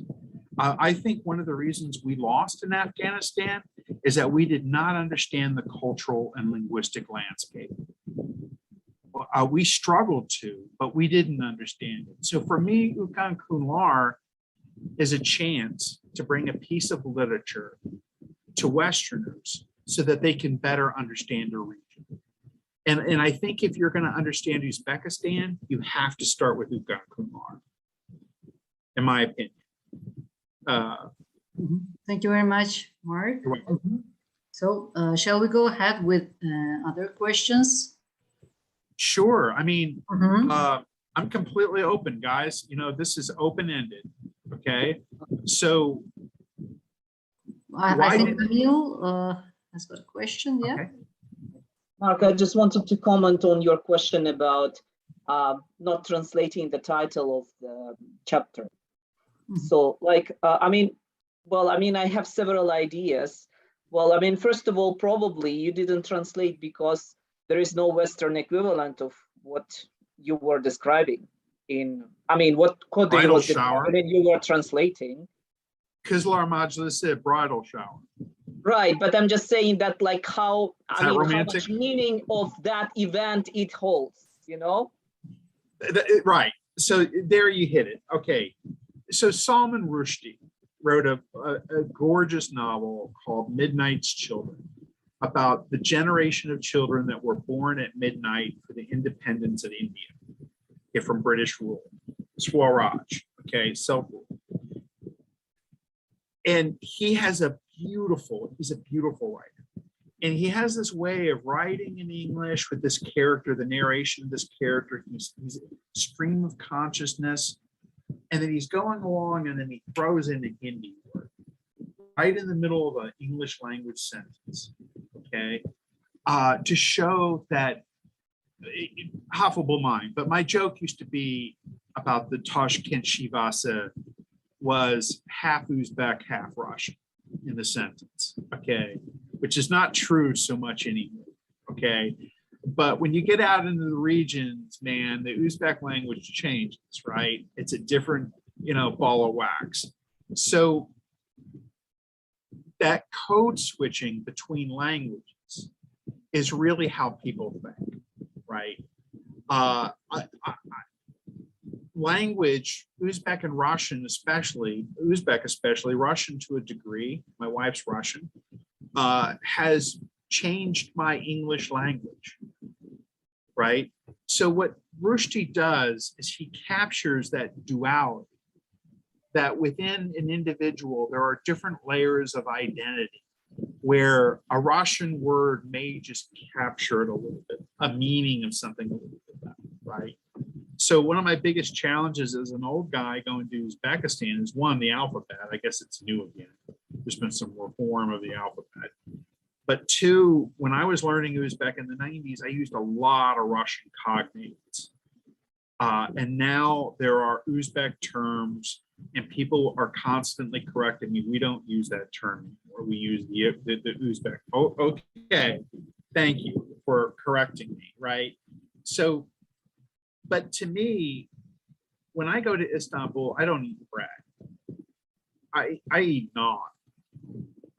I think one of the reasons we lost in Afghanistan is that we did not understand the cultural and linguistic landscape. We struggled to, but we didn't understand it. So for me, Ukan Kunlar is a chance to bring a piece of literature to Westerners so that they can better understand a region. And I think if you're going to understand Uzbekistan, you have to start with Ukan Kunlar, in my opinion. Thank you very much, Mark. You're welcome. So shall we go ahead with other questions? Sure. I mean, Mhm. I'm completely open, guys. You know, this is open-ended. Okay. So I why think did- Emil has got a question. Yeah. okay. Mark, I just wanted to comment on your question about not translating the title of the chapter. Mhm. So like, I have several ideas. Well, I mean, first of all, probably you didn't translate because there is no Western equivalent of what you were describing what Qodiriy Bridal was shower. describing and you were translating. Kizlar Majlis said bridal shower. Right, but I'm just saying that like how, Is that how romantic? much meaning of that event it holds, you know? Right. So there you hit it. Okay. So Salman Rushdie wrote a gorgeous novel called Midnight's Children about the generation of children that were born at midnight for the independence of India from British rule. Swaraj, okay, self-rule. And he's a beautiful writer. And he has this way of writing in English with this character, the narration of this character, he's a stream of consciousness. And then he's going along and then he throws in a Hindi word right in the middle of an English language sentence, okay, to show that Huffable mind. But my joke used to be about the Tashkent Shivasa was half Uzbek, half Russian in the sentence, okay, which is not true so much anymore, okay. But when you get out into the regions, man, the Uzbek language changes, right? It's a different, ball of wax. So that code switching between languages is really how people think, right? Language, Uzbek and Russian especially, Russian to a degree, my wife's Russian, has changed my English language, right? So what Rushdie does is he captures that duality, that within an individual, there are different layers of identity, where a Russian word may just capture it a little bit, a meaning of something a little bit better, right? So one of my biggest challenges as an old guy going to Uzbekistan is one, the alphabet. I guess it's new again. There's been some reform of the alphabet. But two, when I was learning Uzbek in the 90s, I used a lot of Russian cognates. And now there are Uzbek terms and people are constantly correcting me. We don't use that term, or we use the Uzbek. Oh, okay. Thank you for correcting me, right? So, but to me, when I go to Istanbul, I don't eat bread. I eat naan.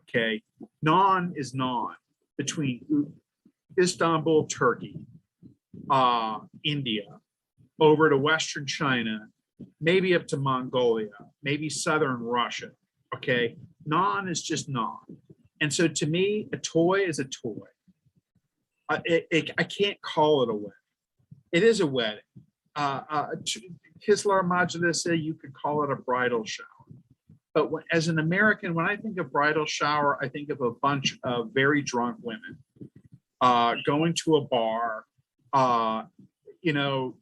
Okay, naan is naan between Istanbul, Turkey, India, over to Western China, maybe up to Mongolia, maybe Southern Russia. Okay, naan is just naan. And so to me, a toy is a toy. I can't call it a wedding. It is a wedding. Kislar Majlisi, you could call it a bridal shower. But as an American, when I think of bridal shower, I think of a bunch of very drunk women going to a bar,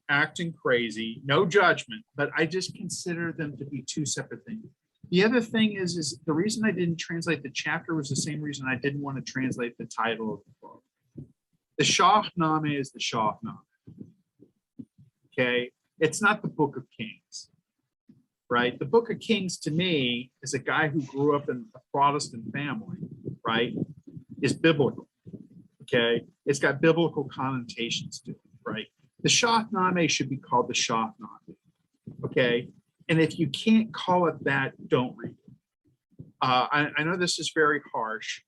acting crazy, no judgment, but I just consider them to be two separate things. The other thing is the reason I didn't translate the chapter was the same reason I didn't want to translate the title of the book. The Shahnameh is the Shahnameh. Okay, it's not the Book of Kings, right? The Book of Kings to me is a guy who grew up in a Protestant family, right? Is biblical. Okay, it's got biblical connotations to it, right? The Shahnameh should be called the Shahnameh. Okay, and if you can't call it that, don't read it. I know this is very harsh,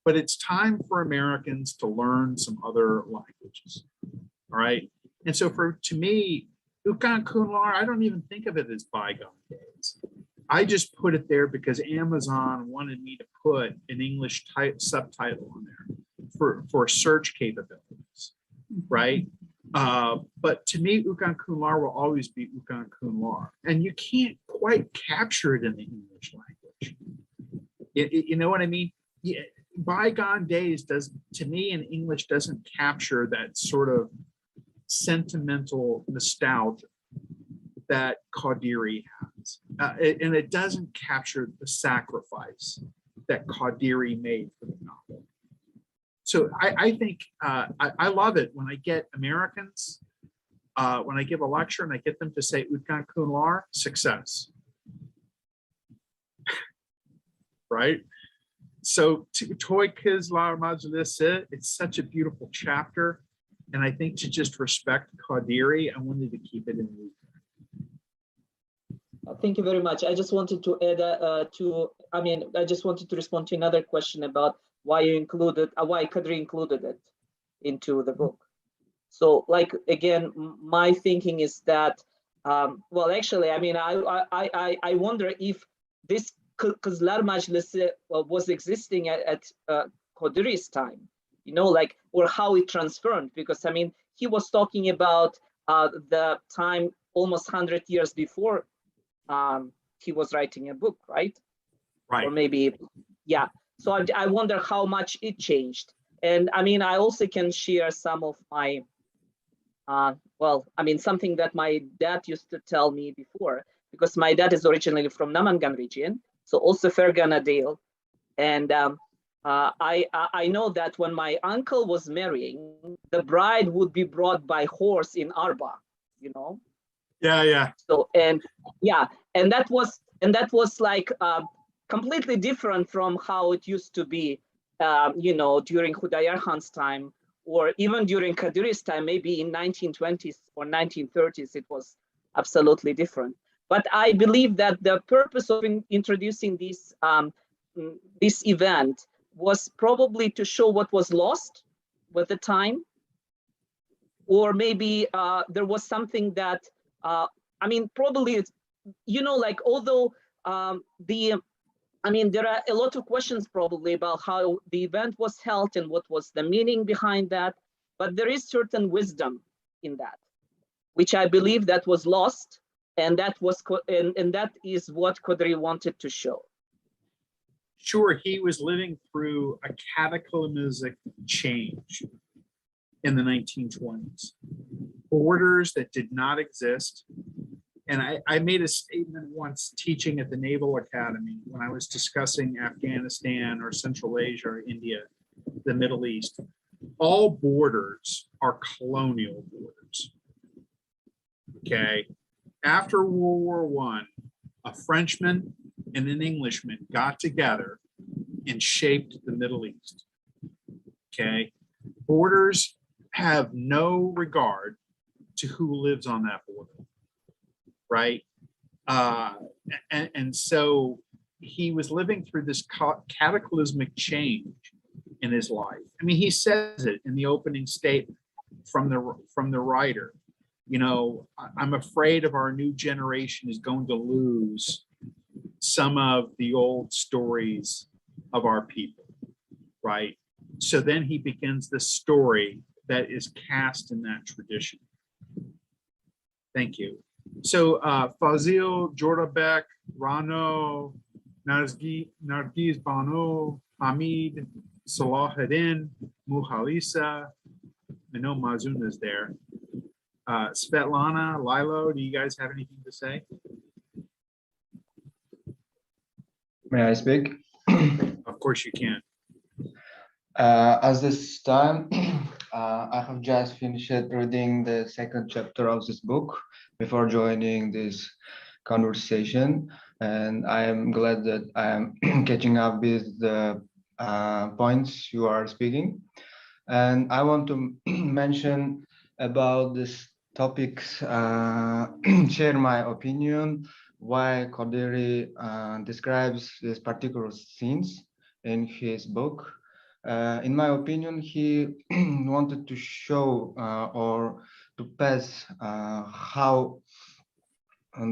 but it's time for Americans to learn some other languages. All right. And so to me, Ukan Kunlar, I don't even think of it as bygone days. I just put it there because Amazon wanted me to put an English subtitle on there for search capabilities, right? But to me, Ukan Kunlar will always be Ukan Kunlar. And you can't quite capture it in the English language. You know what I mean? Yeah, bygone days to me in English doesn't capture that sort of sentimental nostalgia that Qodiriy has. And it doesn't capture the sacrifice that Qodiriy made for the novel. So I think I love it when I get Americans, when I give a lecture and I get them to say Ukan Kunlar, success. Right? So Toy Kislar Majlisi, it's such a beautiful chapter. And I think to just respect Qodiriy, I wanted to keep it in the. Thank you very much. I just wanted to add I just wanted to respond to another question about why Qodiriy included it into the book. So like, again, my thinking is that, well, actually, I mean, I wonder if this Kislar Majlisi was existing at Qodiriy's time, like, or how it transformed, because I mean, he was talking about the time almost 100 years before he was writing a book, right? Right. Or maybe, yeah. So I wonder how much it changed. And I mean, I also can share some of my, well, I mean, something that my dad used to tell me before, because my dad is originally from Namangan region, so also Fergana Dale. And I know that when my uncle was marrying, the bride would be brought by horse in Arba, Yeah. So, and that was like completely different from how it used to be, during Hudayar Khan's time, or even during Qadiriy's time, maybe in 1920s or 1930s, it was absolutely different. But I believe that the purpose of introducing this event was probably to show what was lost with the time, or maybe there was something that, I mean, probably it's, like, although there are a lot of questions probably about how the event was held and what was the meaning behind that, but there is certain wisdom in that, which I believe that was lost, and that is what Qodiriy wanted to show. Sure, he was living through a cataclysmic change in the 1920s. Borders that did not exist. And I made a statement once teaching at the Naval Academy when I was discussing Afghanistan or Central Asia or India, the Middle East. All borders are colonial borders. Okay. After World War I, a Frenchman and an Englishman got together and shaped the Middle East. Okay. Borders have no regard to who lives on that border, right? And so he was living through this cataclysmic change in his life. I mean, he says it in the opening statement from the writer. You know, I'm afraid of our new generation is going to lose some of the old stories of our people, right? So then he begins this story that is cast in that tradition. Thank you. So Fazil, Jordabek, Rano, Nargiz Banu, Hamid, Salahuddin, Muhalisa, I know Mazun is there. Svetlana, Lilo, do you guys have anything to say? May I speak? Of course you can. As this time, I have just finished reading the second chapter of this book before joining this conversation, and I am glad that I am catching up with the points you are speaking. And I want to mention about this topics, share my opinion why Qodiriy describes these particular scenes in his book. In my opinion, he wanted to show or to pass how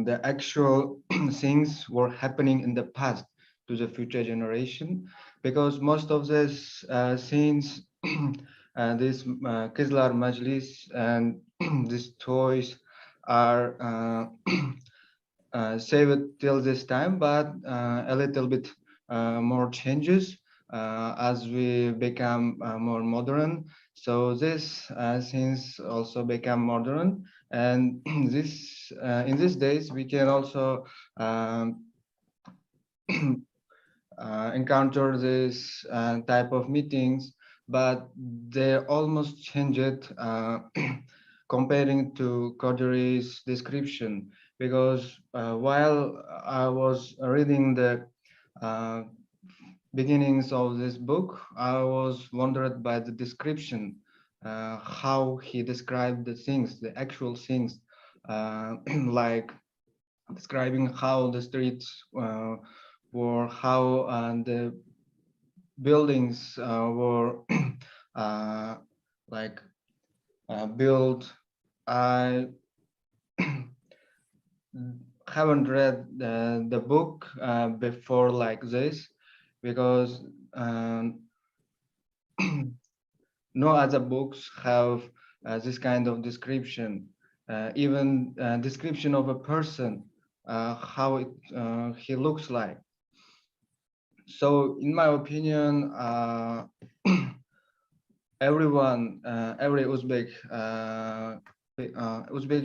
the actual things were happening in the past to the future generation, because most of these scenes, this Kizlar Majlis and these toys are saved till this time, but a little bit more changes as we become more modern. So this things also become modern, and this in these days we can also encounter this type of meetings, but they almost changed comparing to Qodiriy's description, because while I was reading the beginnings of this book, I was wondered by the description, how he described the things, the actual things, like describing how the streets were, how the buildings were like built. I haven't read the book before like this, because no other books have this kind of description, even description of a person, how he looks like. So in my opinion, everyone, every Uzbek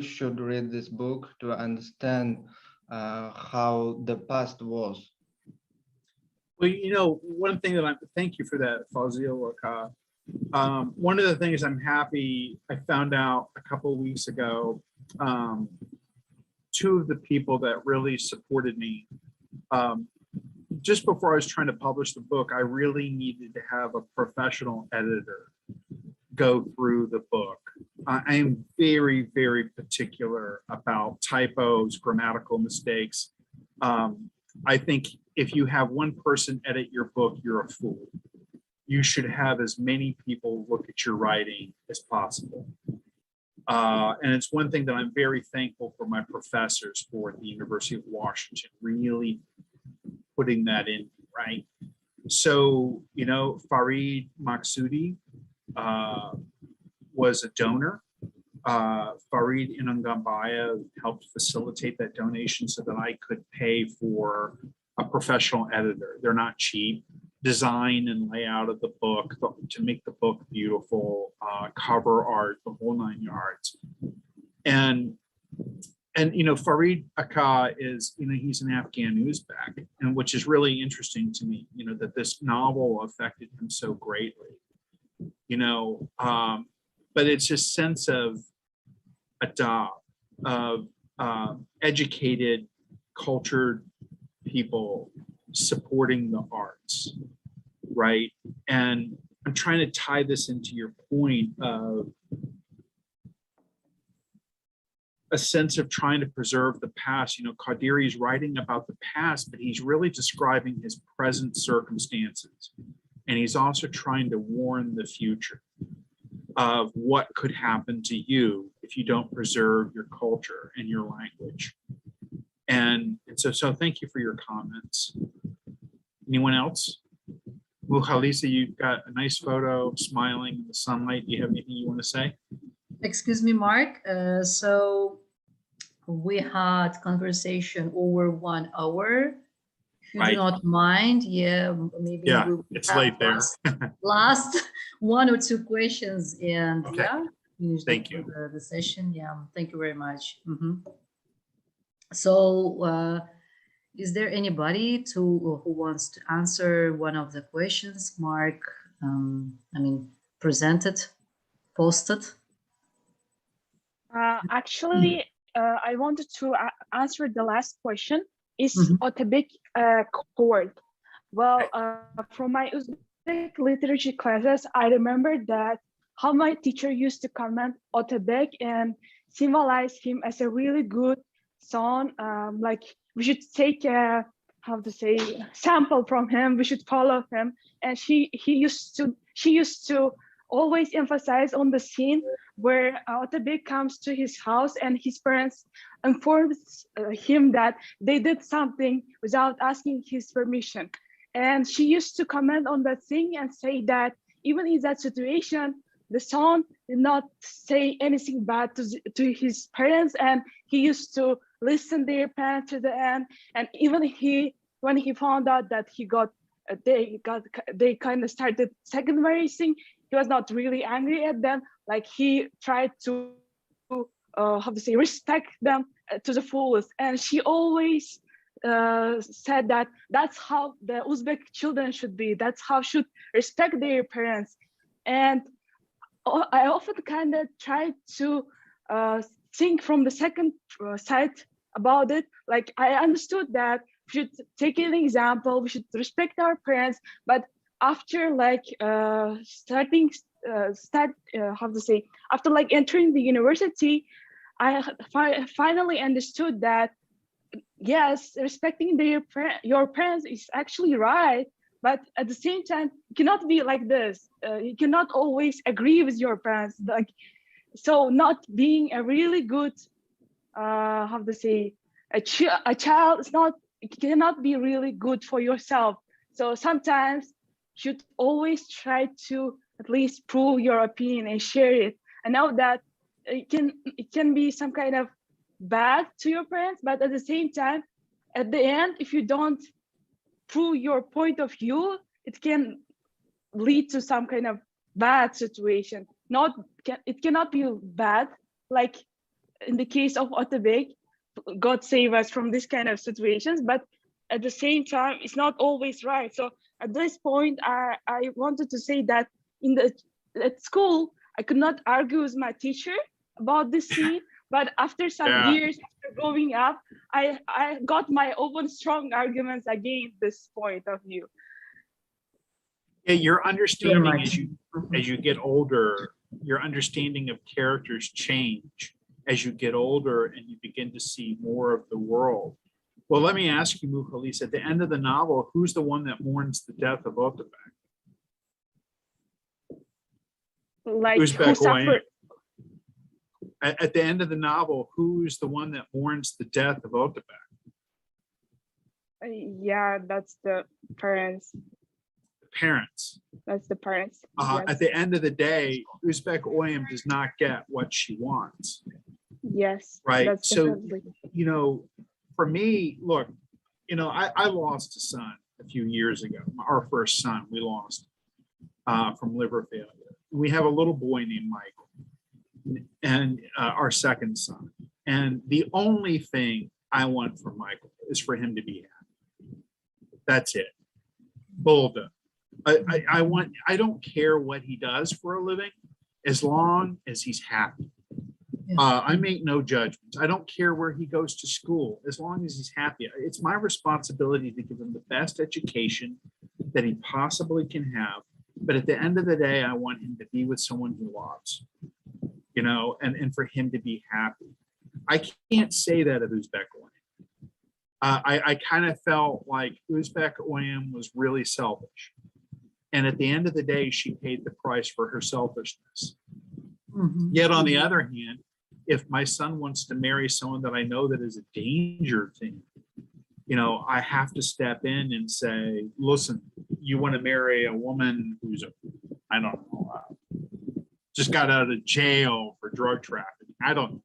should read this book to understand how the past was. Well, you know, one thing that thank you for that, Fazil. One of the things I'm happy I found out a couple of weeks ago, two of the people that really supported me, just before I was trying to publish the book, I really needed to have a professional editor go through the book. I am very, very particular about typos, grammatical mistakes. I think if you have one person edit your book, you're a fool. You should have as many people look at your writing as possible. And it's one thing that I'm very thankful for my professors for at the University of Washington, really putting that in, right? So, you know, Farid Maksudi was a donor. Farid Inangambaya helped facilitate that donation so that I could pay for a professional editor. They're not cheap. Design and layout of the book to make the book beautiful, cover art, the whole 9 yards. And you know, Farid Aka is, you know, he's an Afghan Uzbek, and which is really interesting to me, you know, that this novel affected him so greatly, you know, but it's a sense of adab, of educated cultured people supporting the arts, right? And I'm trying to tie this into your point of a sense of trying to preserve the past. You know, Qodiriy is writing about the past, but he's really describing his present circumstances. And he's also trying to warn the future of what could happen to you if you don't preserve your culture and your language. And so thank you for your comments. Anyone else? Well, Khalisa, you've got a nice photo, smiling in the sunlight. Do you have anything you want to say? Excuse me, Mark. So we had conversation over 1 hour. If you Right. do not mind, yeah, maybe Yeah, we'll it's have late there. last 1 or 2 questions, and Okay. yeah, finish Thank you. the session. Yeah, thank you very much. So, is there anybody who wants to answer one of the questions Mark, presented, posted? Actually, I wanted to answer the last question. Is Mhm. Otabek covered? Well, from my Uzbek literature classes, I remember that how my teacher used to comment Otabek and symbolize him as a really good son. Like we should take a sample from him. We should follow him. And she used to always emphasize on the scene where Otabek comes to his house and his parents informs him that they did something without asking his permission. And she used to comment on that thing and say that even in that situation, the son did not say anything bad to his parents, and he used to listen their parents to the end. And even when he found out that they kind of started second marrying, he was not really angry at them. Like he tried to respect them to the fullest. And she always said that that's how the Uzbek children should be. That's how should respect their parents. And I often kind of try to think from the second side about it. Like I understood that we should take an example, we should respect our parents, but after after like entering the university, I finally understood that yes, respecting your parents is actually right, but at the same time, it cannot be like this. You cannot always agree with your parents. Like, so not being a really good, a child is not, it cannot be really good for yourself. So sometimes you should always try to at least prove your opinion and share it. I know that it can be some kind of bad to your parents, but at the same time, at the end, if you don't prove your point of view, it can lead to some kind of bad situation. It cannot be bad, like in the case of Otabek, God save us from this kind of situations, but at the same time, it's not always right. So at this point, I wanted to say that at school, I could not argue with my teacher about this scene, but after some years, after growing up, I got my own strong arguments against this point of view. Yeah, your understanding as you get older, your understanding of characters change as you get older and you begin to see more of the world. Well, let me ask you, Mukhalis, at the end of the novel, who's the one that mourns the death of Otabek? Like Uzbek who suffered? At the end of the novel, who's the one that mourns the death of Otabek? Yeah, that's the parents. The parents. That's the parents. Yes. At the end of the day, Uzbek Oyam does not get what she wants. Yes. Right. That's So, definitely. you know, for me, look, you know, I lost a son a few years ago. Our first son, we lost from liver failure. We have a little boy named Michael, and our second son. And the only thing I want for Michael is for him to be happy. That's it. Bulda. I don't care what he does for a living, as long as he's happy. I make no judgments. I don't care where he goes to school, as long as he's happy. It's my responsibility to give him the best education that he possibly can have. But at the end of the day, I want him to be with someone he loves, you know, and for him to be happy. I can't say that of Uzbek Oyam. I kind of felt like Uzbek Oyam was really selfish. And at the end of the day, she paid the price for her selfishness. Yet on the other hand, if my son wants to marry someone that I know that is a danger to him, you know, I have to step in and say, listen, you want to marry a woman who's, I don't know, just got out of jail for drug trafficking. I don't know.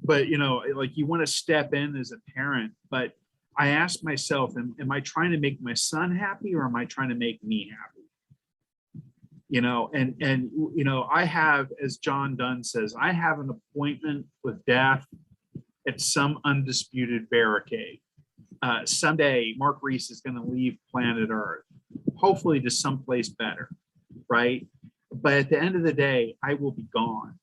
But, you know, like you want to step in as a parent, but I ask myself, am I trying to make my son happy or am I trying to make me happy? You know, and you know, I have, as John Donne says, I have an appointment with death at some undisputed barricade. Someday, Mark Reese is going to leave planet Earth, hopefully to someplace better, right? But at the end of the day, I will be gone,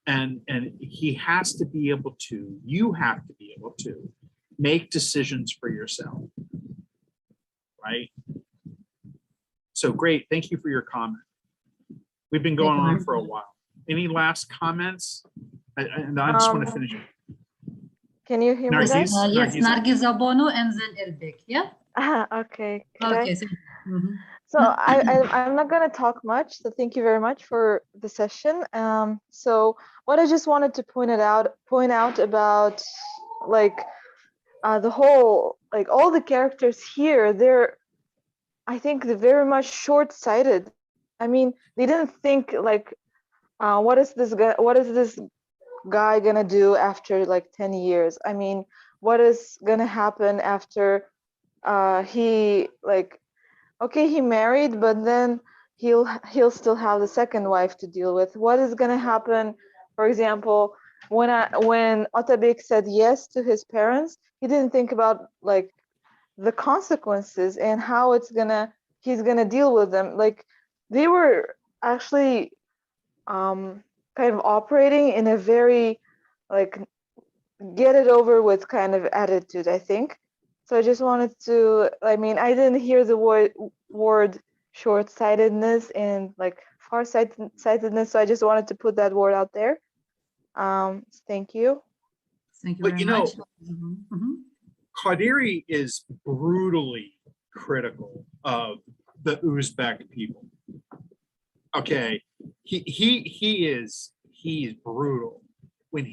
and he has to be able to. You have to be able to make decisions for yourself, right? So great, thank you for your comment. We've been going on for a while. Any last comments? And I just want to finish. Can you hear me? Nargis? Guys? Yes, Nargis Abono and then Elbek. Yeah. Okay. Okay. So I'm not going to talk much. So thank you very much for the session. So what I just wanted to point out about like the whole, like all the characters here, I think they're very much short-sighted. I mean, they didn't think like, what is this guy gonna do after like 10 years? I mean, what is gonna happen after he like, okay, he married, but then he'll still have the second wife to deal with. What is gonna happen, for example, when Atabek said yes to his parents, he didn't think about like the consequences and how he's gonna deal with them. Like they were actually kind of operating in a very like get it over with kind of attitude, I think. So I just wanted to, I mean, I didn't hear the word short-sightedness and like far-sightedness, so I just wanted to put that word out there. Thank you. Thank you But very much. Qodiriy is brutally critical of the Uzbek people. Okay, he is brutal when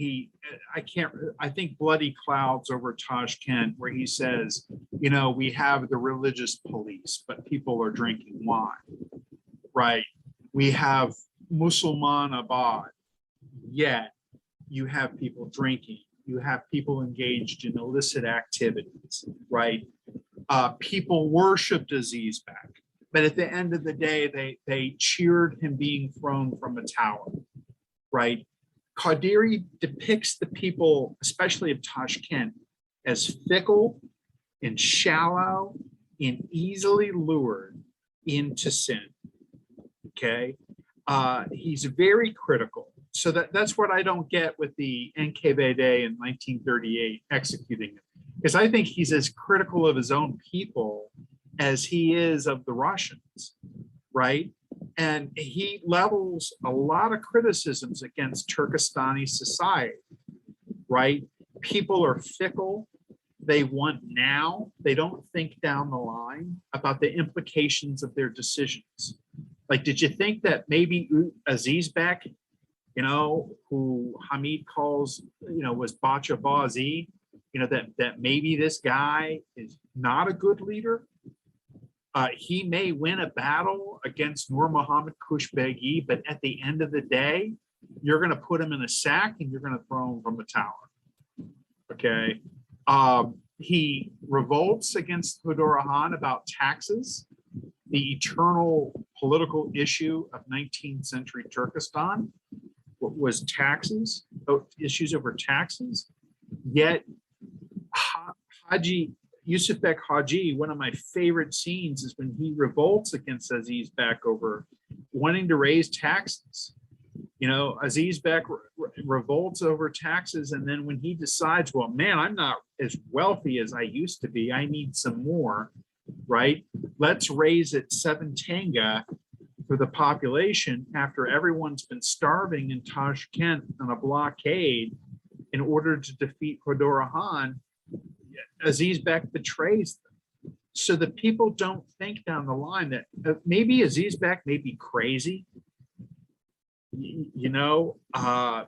I think Bloody Clouds over Tashkent, where he says, you know, we have the religious police, but people are drinking wine, right? We have Musulmanabad, yet you have people drinking. You have people engaged in illicit activities, right? People worshipped Azizbek, but at the end of the day, they cheered him being thrown from a tower, right? Qodiriy depicts the people, especially of Tashkent, as fickle and shallow and easily lured into sin, okay? He's very critical. So that's what I don't get with the NKVD in 1938 executing him, because I think he's as critical of his own people as he is of the Russians, right? And he levels a lot of criticisms against Turkestani society, right? People are fickle. They want now. They don't think down the line about the implications of their decisions. Like, did you think that maybe Azizbek, you know, who Hamid calls, you know, was Bachabazi, you know, that maybe this guy is not a good leader? He may win a battle against Nur Muhammad Kushbegi, but at the end of the day, you're going to put him in a sack and you're going to throw him from a tower. Okay. He revolts against Hudura Khan about taxes, the eternal political issue of 19th century Turkestan was taxes, issues over taxes. Yet Yusufbek Haji, one of my favorite scenes is when he revolts against Azizbek over wanting to raise taxes. You know, Aziz Bek revolts over taxes, and then when he decides, well, man, I'm not as wealthy as I used to be, I need some more, right? Let's raise it 7 tenge for the population after everyone's been starving in Tashkent on a blockade in order to defeat Qodiriy Khan. Aziz Bek betrays them. So the people don't think down the line that maybe Aziz Bek may be crazy. You know,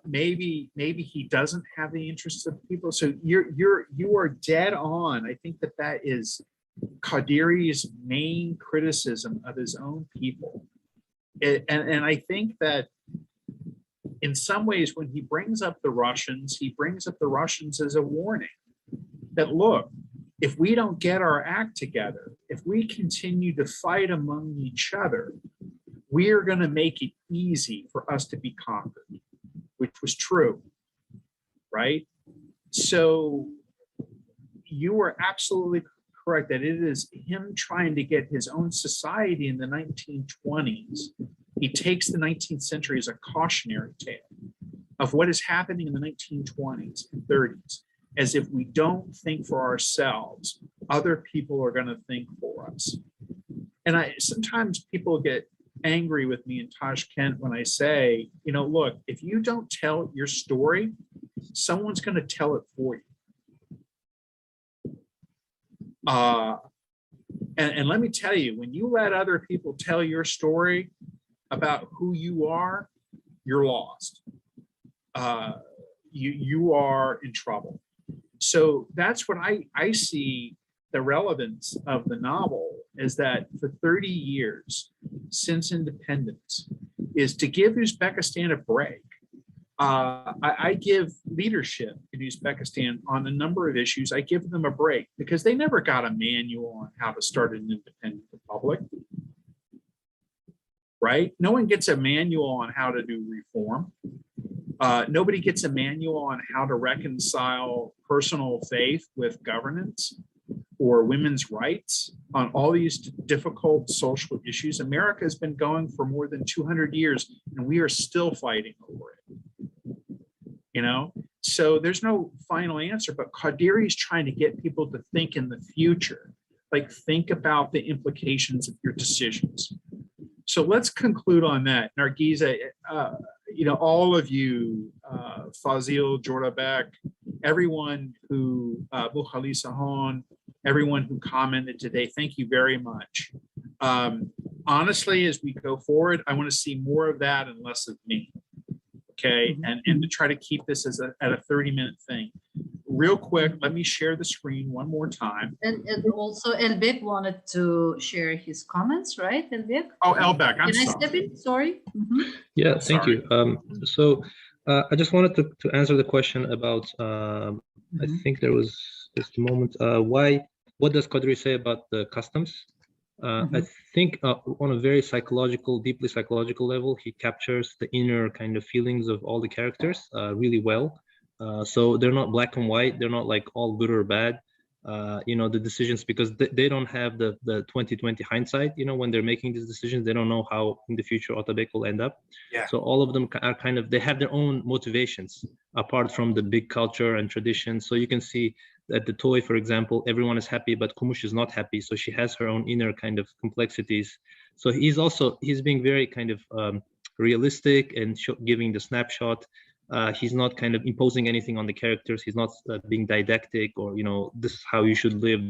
maybe he doesn't have the interests of people. So you are dead on. I think that is Qodiriy's main criticism of his own people. And I think that in some ways, when he brings up the Russians, he brings up the Russians as a warning that, look, if we don't get our act together, if we continue to fight among each other, we are going to make it easy for us to be conquered, which was true, right? So you were absolutely correct that it is him trying to get his own society in the 1920s. He takes the 19th century as a cautionary tale of what is happening in the 1920s and 30s. As if we don't think for ourselves, other people are going to think for us. And sometimes people get angry with me in Tashkent when I say, you know, look, if you don't tell your story, someone's going to tell it for you. And let me tell you, when you let other people tell your story about who you are, you're lost. You are in trouble. So that's what I see the relevance of the novel is that for 30 years since independence is to give Uzbekistan a break. I give leadership in Uzbekistan on a number of issues. I give them a break because they never got a manual on how to start an independent republic, right? No one gets a manual on how to do reform. Nobody gets a manual on how to reconcile personal faith with governance or women's rights on all these difficult social issues. America has been going for more than 200 years and we are still fighting over it. You know, so there's no final answer, but Qodiriy is trying to get people to think in the future, like think about the implications of your decisions. So let's conclude on that. Nargiza, you know, all of you, Fazil, Jordabek, everyone who, Bukhali Sahon, everyone who commented today, thank you very much. Honestly, as we go forward, I want to see more of that and less of me. Okay, and to try to keep this as at a 30-minute thing. Real quick, let me share the screen one more time. And also Elbek wanted to share his comments, right, Elbek? Oh, Elbek, I'm sorry. Can I step in? Sorry. Yeah, thank you. So I just wanted to answer the question about, I think there was just a moment, what does Qodiriy say about the customs? I think on a very deeply psychological level, he captures the inner kind of feelings of all the characters really well. So they're not black and white. They're not like all good or bad. You know, the decisions, because they don't have the 2020 hindsight. You know, when they're making these decisions, they don't know how in the future Atabek will end up. Yeah. So all of them are kind of, they have their own motivations apart from the big culture and tradition. So you can see that the toy, for example, everyone is happy, but Kumush is not happy. So she has her own inner kind of complexities. So he's being very kind of realistic and giving the snapshot. He's not kind of imposing anything on the characters. He's not being didactic or, you know, this is how you should live,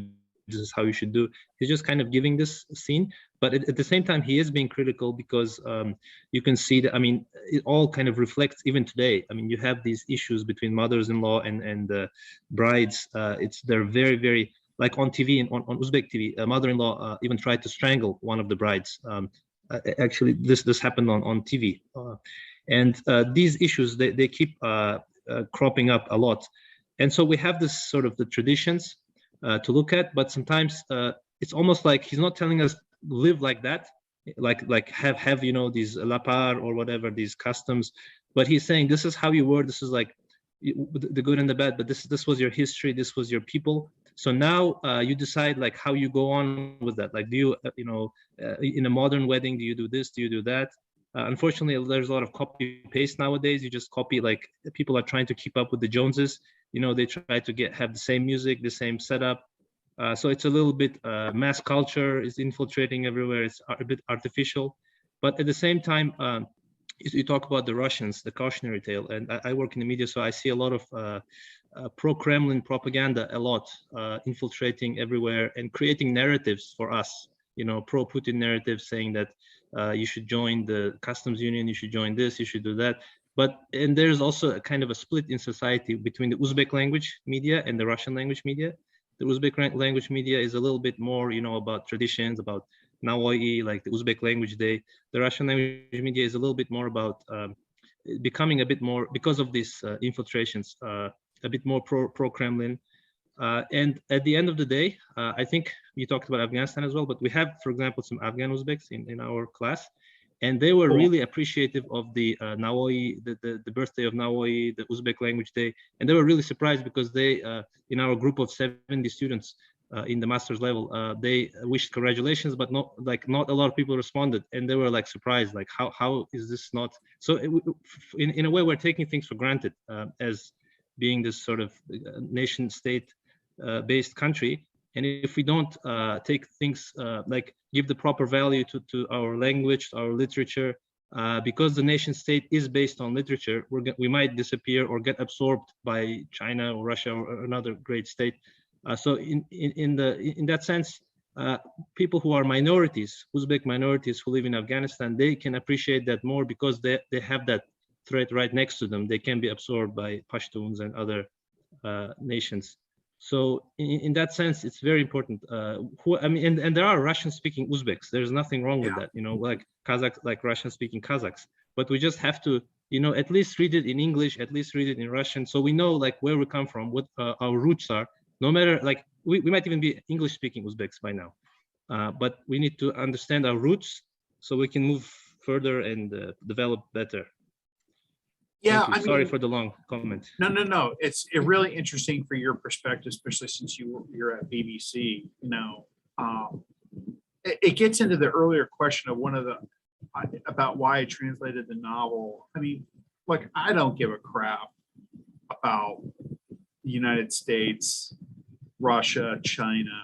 this is how you should do. He's just kind of giving this scene. But at the same time, he is being critical because you can see that, I mean, it all kind of reflects even today. I mean, you have these issues between mothers-in-law and brides. They're very, very, like on TV, on Uzbek TV, a mother-in-law even tried to strangle one of the brides. Actually, this happened on TV. And these issues, they keep cropping up a lot. And so we have this sort of the traditions to look at, but sometimes it's almost like he's not telling us live like that, like have you know, these lapar or whatever, these customs, but he's saying this is how you were, this is like the good and the bad, but this was your history, this was your people. So now you decide like how you go on with that. Like, do you, you know, in a modern wedding, do you do this, do you do that? Unfortunately, there's a lot of copy paste nowadays. You just copy, like people are trying to keep up with the Joneses. You know, they try to have the same music, the same setup. So it's a little bit mass culture is infiltrating everywhere. It's a bit artificial, but at the same time, you talk about the Russians, the cautionary tale, and I work in the media, so I see a lot of pro-Kremlin propaganda, a lot infiltrating everywhere and creating narratives for us. You know, pro-Putin narratives saying that you should join the customs union, you should join this, you should do that. And there's also a kind of a split in society between the Uzbek language media and the Russian language media. The Uzbek language media is a little bit more, you know, about traditions, about Navoiy, like the Uzbek language day. The Russian language media is a little bit more about becoming a bit more, because of these infiltrations, a bit more pro-Kremlin. And at the end of the day, I think you talked about Afghanistan as well, but we have, for example, some Afghan Uzbeks in our class, and they were really appreciative of the Navoiy, the birthday of Navoiy, the Uzbek language day, and they were really surprised because they, in our group of 70 students in the master's level, they wished congratulations, but not a lot of people responded, and they were like surprised, like how is this not? So in a way, we're taking things for granted as being this sort of nation state based country, and if we don't take things like give the proper value to our language, our literature, because the nation state is based on literature, we might disappear or get absorbed by China or Russia or another great state. So in that sense, people who are minorities, Uzbek minorities who live in Afghanistan, they can appreciate that more because they have that threat right next to them. They can be absorbed by Pashtuns and other nations. So in that sense, it's very important. And there are Russian-speaking Uzbeks. There's nothing wrong with that, you know, like Kazakhs, like Russian-speaking Kazakhs. But we just have to, you know, at least read it in English, at least read it in Russian, so we know like where we come from, what our roots are. No matter, like we might even be English-speaking Uzbeks by now, but we need to understand our roots so we can move further and develop better. Yeah, I mean, sorry for the long comment. No. It's really interesting for your perspective, especially since you're at BBC. You know, it gets into the earlier question of about why I translated the novel. I mean, like, I don't give a crap about the United States, Russia, China.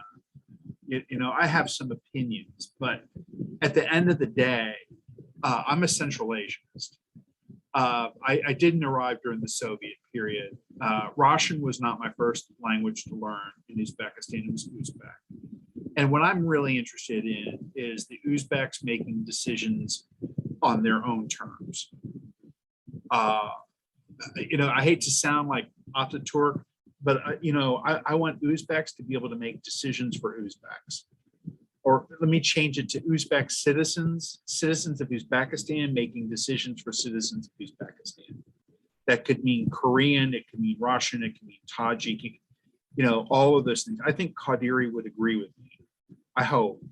You know, I have some opinions, but at the end of the day, I'm a Central Asianist. I didn't arrive during the Soviet period. Russian was not my first language to learn in Uzbekistan. It was Uzbek. And what I'm really interested in is the Uzbeks making decisions on their own terms. You know, I hate to sound like Ataturk, but you know, I want Uzbeks to be able to make decisions for Uzbeks. Or let me change it to Uzbek citizens of Uzbekistan making decisions for citizens of Uzbekistan. That could mean Korean, it could mean Russian, it could mean Tajik, you know, all of those things. I think Qodiriy would agree with me. I hope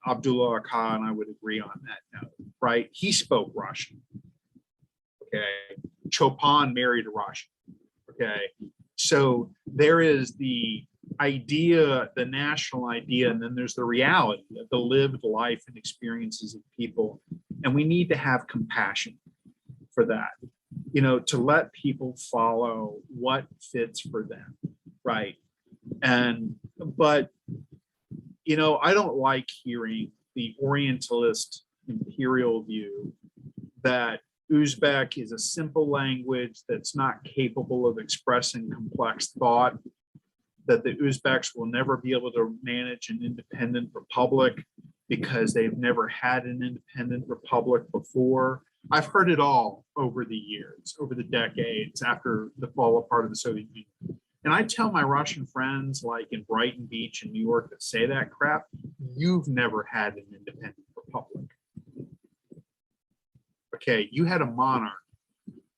Abdullah Khan and I would agree on that note, right? He spoke Russian. Okay. Chopin married a Russian. Okay. So there is the idea, the national idea, and then there's the reality of the lived life and experiences of people. And we need to have compassion for that, you know, to let people follow what fits for them, right? But, you know, I don't like hearing the Orientalist imperial view that Uzbek is a simple language that's not capable of expressing complex thought, that the Uzbeks will never be able to manage an independent republic because they've never had an independent republic before. I've heard it all over the years, over the decades after the fall apart of the Soviet Union. And I tell my Russian friends, like in Brighton Beach in New York, that say that crap, you've never had an independent republic. Okay, you had a monarch,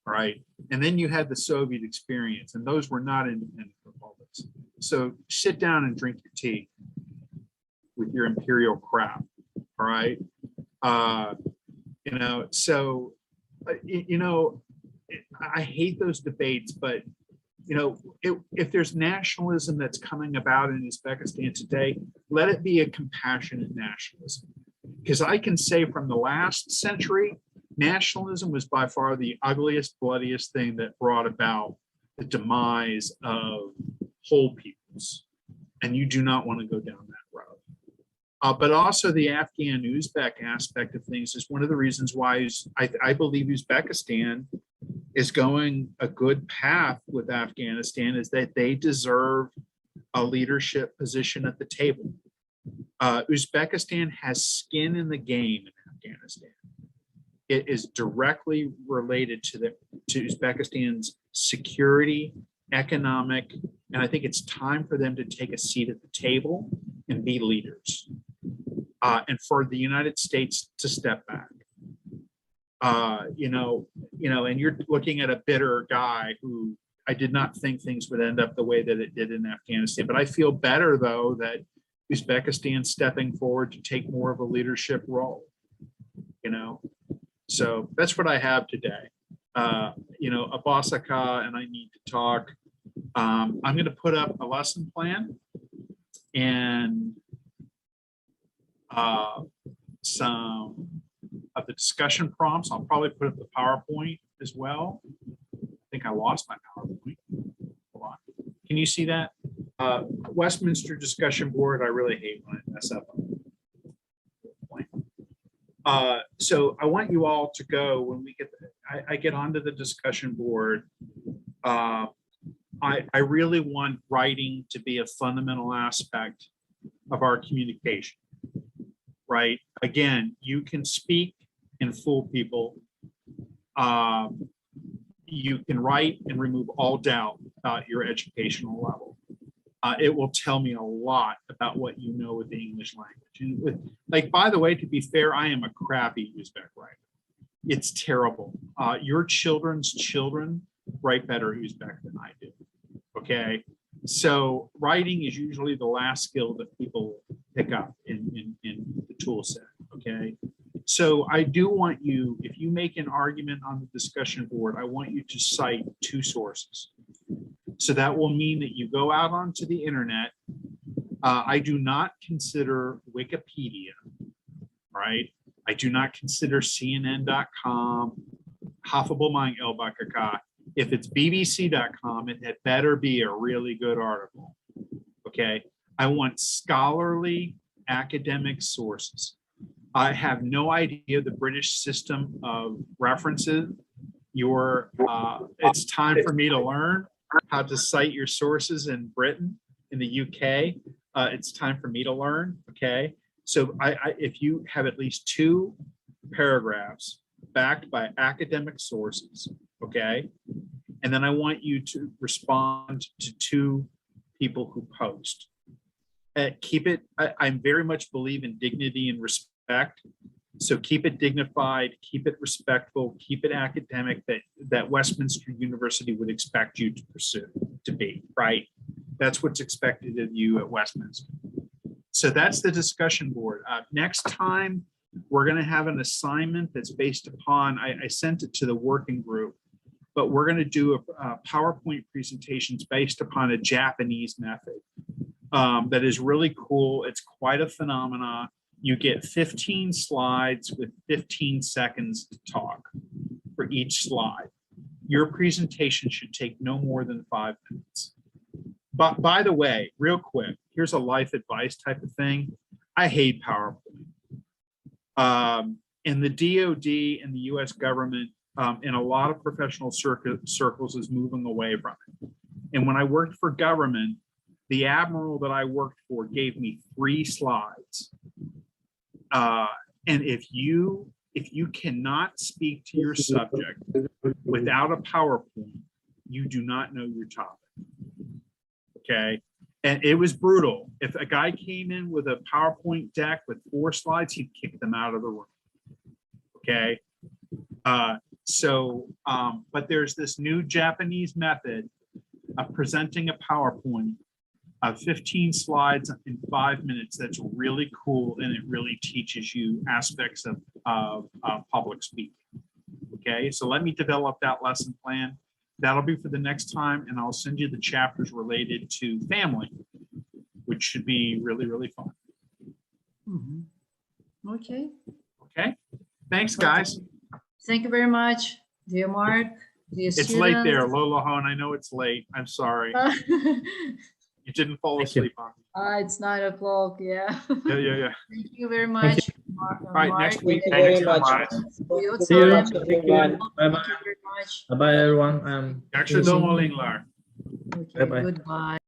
all right? And then you had the Soviet experience, and those were not independent republics. So sit down and drink your tea with your imperial crap, all right? You know, so, you know, I hate those debates, but, you know, if there's nationalism that's coming about in Uzbekistan today, let it be a compassionate nationalism. Because I can say from the last century nationalism was by far the ugliest, bloodiest thing that brought about the demise of whole peoples. And you do not want to go down that road. But also the Afghan Uzbek aspect of things is one of the reasons why I believe Uzbekistan is going a good path with Afghanistan, is that they deserve a leadership position at the table. Uzbekistan has skin in the game in Afghanistan. It is directly related to Uzbekistan's security, economic, and I think it's time for them to take a seat at the table and be leaders. And for the United States to step back. And you're looking at a bitter guy who I did not think things would end up the way that it did in Afghanistan. But I feel better, though, that Uzbekistan stepping forward to take more of a leadership role. So that's what I have today. Abasaka and I need to talk. I'm going to put up a lesson plan and some of the discussion prompts. I'll probably put up the PowerPoint as well. I think I lost my PowerPoint. Hold on. Can you see that? Westminster discussion board. I really hate when I mess up. So I want you all to go when we get, I get onto the discussion board. I really want writing to be a fundamental aspect of our communication, right? Again, you can speak and fool people. You can write and remove all doubt about your educational level. It will tell me a lot about what you know with the English language. And like, by the way, to be fair, I am a crappy Uzbek writer. It's terrible. Your children's children write better Uzbek than I do. Okay, so writing is usually the last skill that people pick up in the tool set. Okay, so I do want you, if you make an argument on the discussion board, I want you to cite 2 sources. So that will mean that you go out onto the internet. I do not consider Wikipedia, right? I do not consider CNN.com, Hafabulmang Elbakaka. If it's BBC.com, it had better be a really good article, okay? I want scholarly academic sources. I have no idea the British system of references. It's time for me to learn how to cite your sources in Britain, in the UK. It's time for me to learn, okay? So if you have at least 2 paragraphs backed by academic sources, okay? And then I want you to respond to 2 people who post. Keep it, I very much believe in dignity and respect. So keep it dignified, keep it respectful, keep it academic, that Westminster University would expect you to pursue, to be, right? That's what's expected of you at Westminster. So that's the discussion board. Next time, we're going to have an assignment that's based upon, I sent it to the working group, but we're going to do a PowerPoint presentations based upon a Japanese method that is really cool. It's quite a phenomenon. You get 15 slides with 15 seconds to talk for each slide. Your presentation should take no more than 5 minutes. But by the way, real quick, here's a life advice type of thing. I hate PowerPoint. And the DoD and the US government in a lot of professional circles is moving away from it. And when I worked for government, the admiral that I worked for gave me 3 slides. And if you cannot speak to your subject without a PowerPoint, you do not know your topic. Okay, and it was brutal. If a guy came in with a PowerPoint deck with 4 slides, he'd kick them out of the room. Okay, but there's this new Japanese method of presenting a PowerPoint of 15 slides in 5 minutes. That's really cool, and it really teaches you aspects of public speaking. Okay, so let me develop that lesson plan. That'll be for the next time, and I'll send you the chapters related to family, which should be really, really fun. Mm-hmm. Okay. Okay, thanks, guys. Thank you very much, dear Mark. Dear It's late there, students. Lola Hone. I know it's late. I'm sorry. You didn't fall Thank you. asleep on me. It's 9 o'clock. Yeah. Yeah, yeah, yeah. Thank you very much, Mark. All right, next week. Thank you very Thanks so much. For your See you. time. Thank you. everyone. Bye-bye. Thank you very much. Bye-bye, everyone. Actually, don't Okay, Bye-bye. goodbye.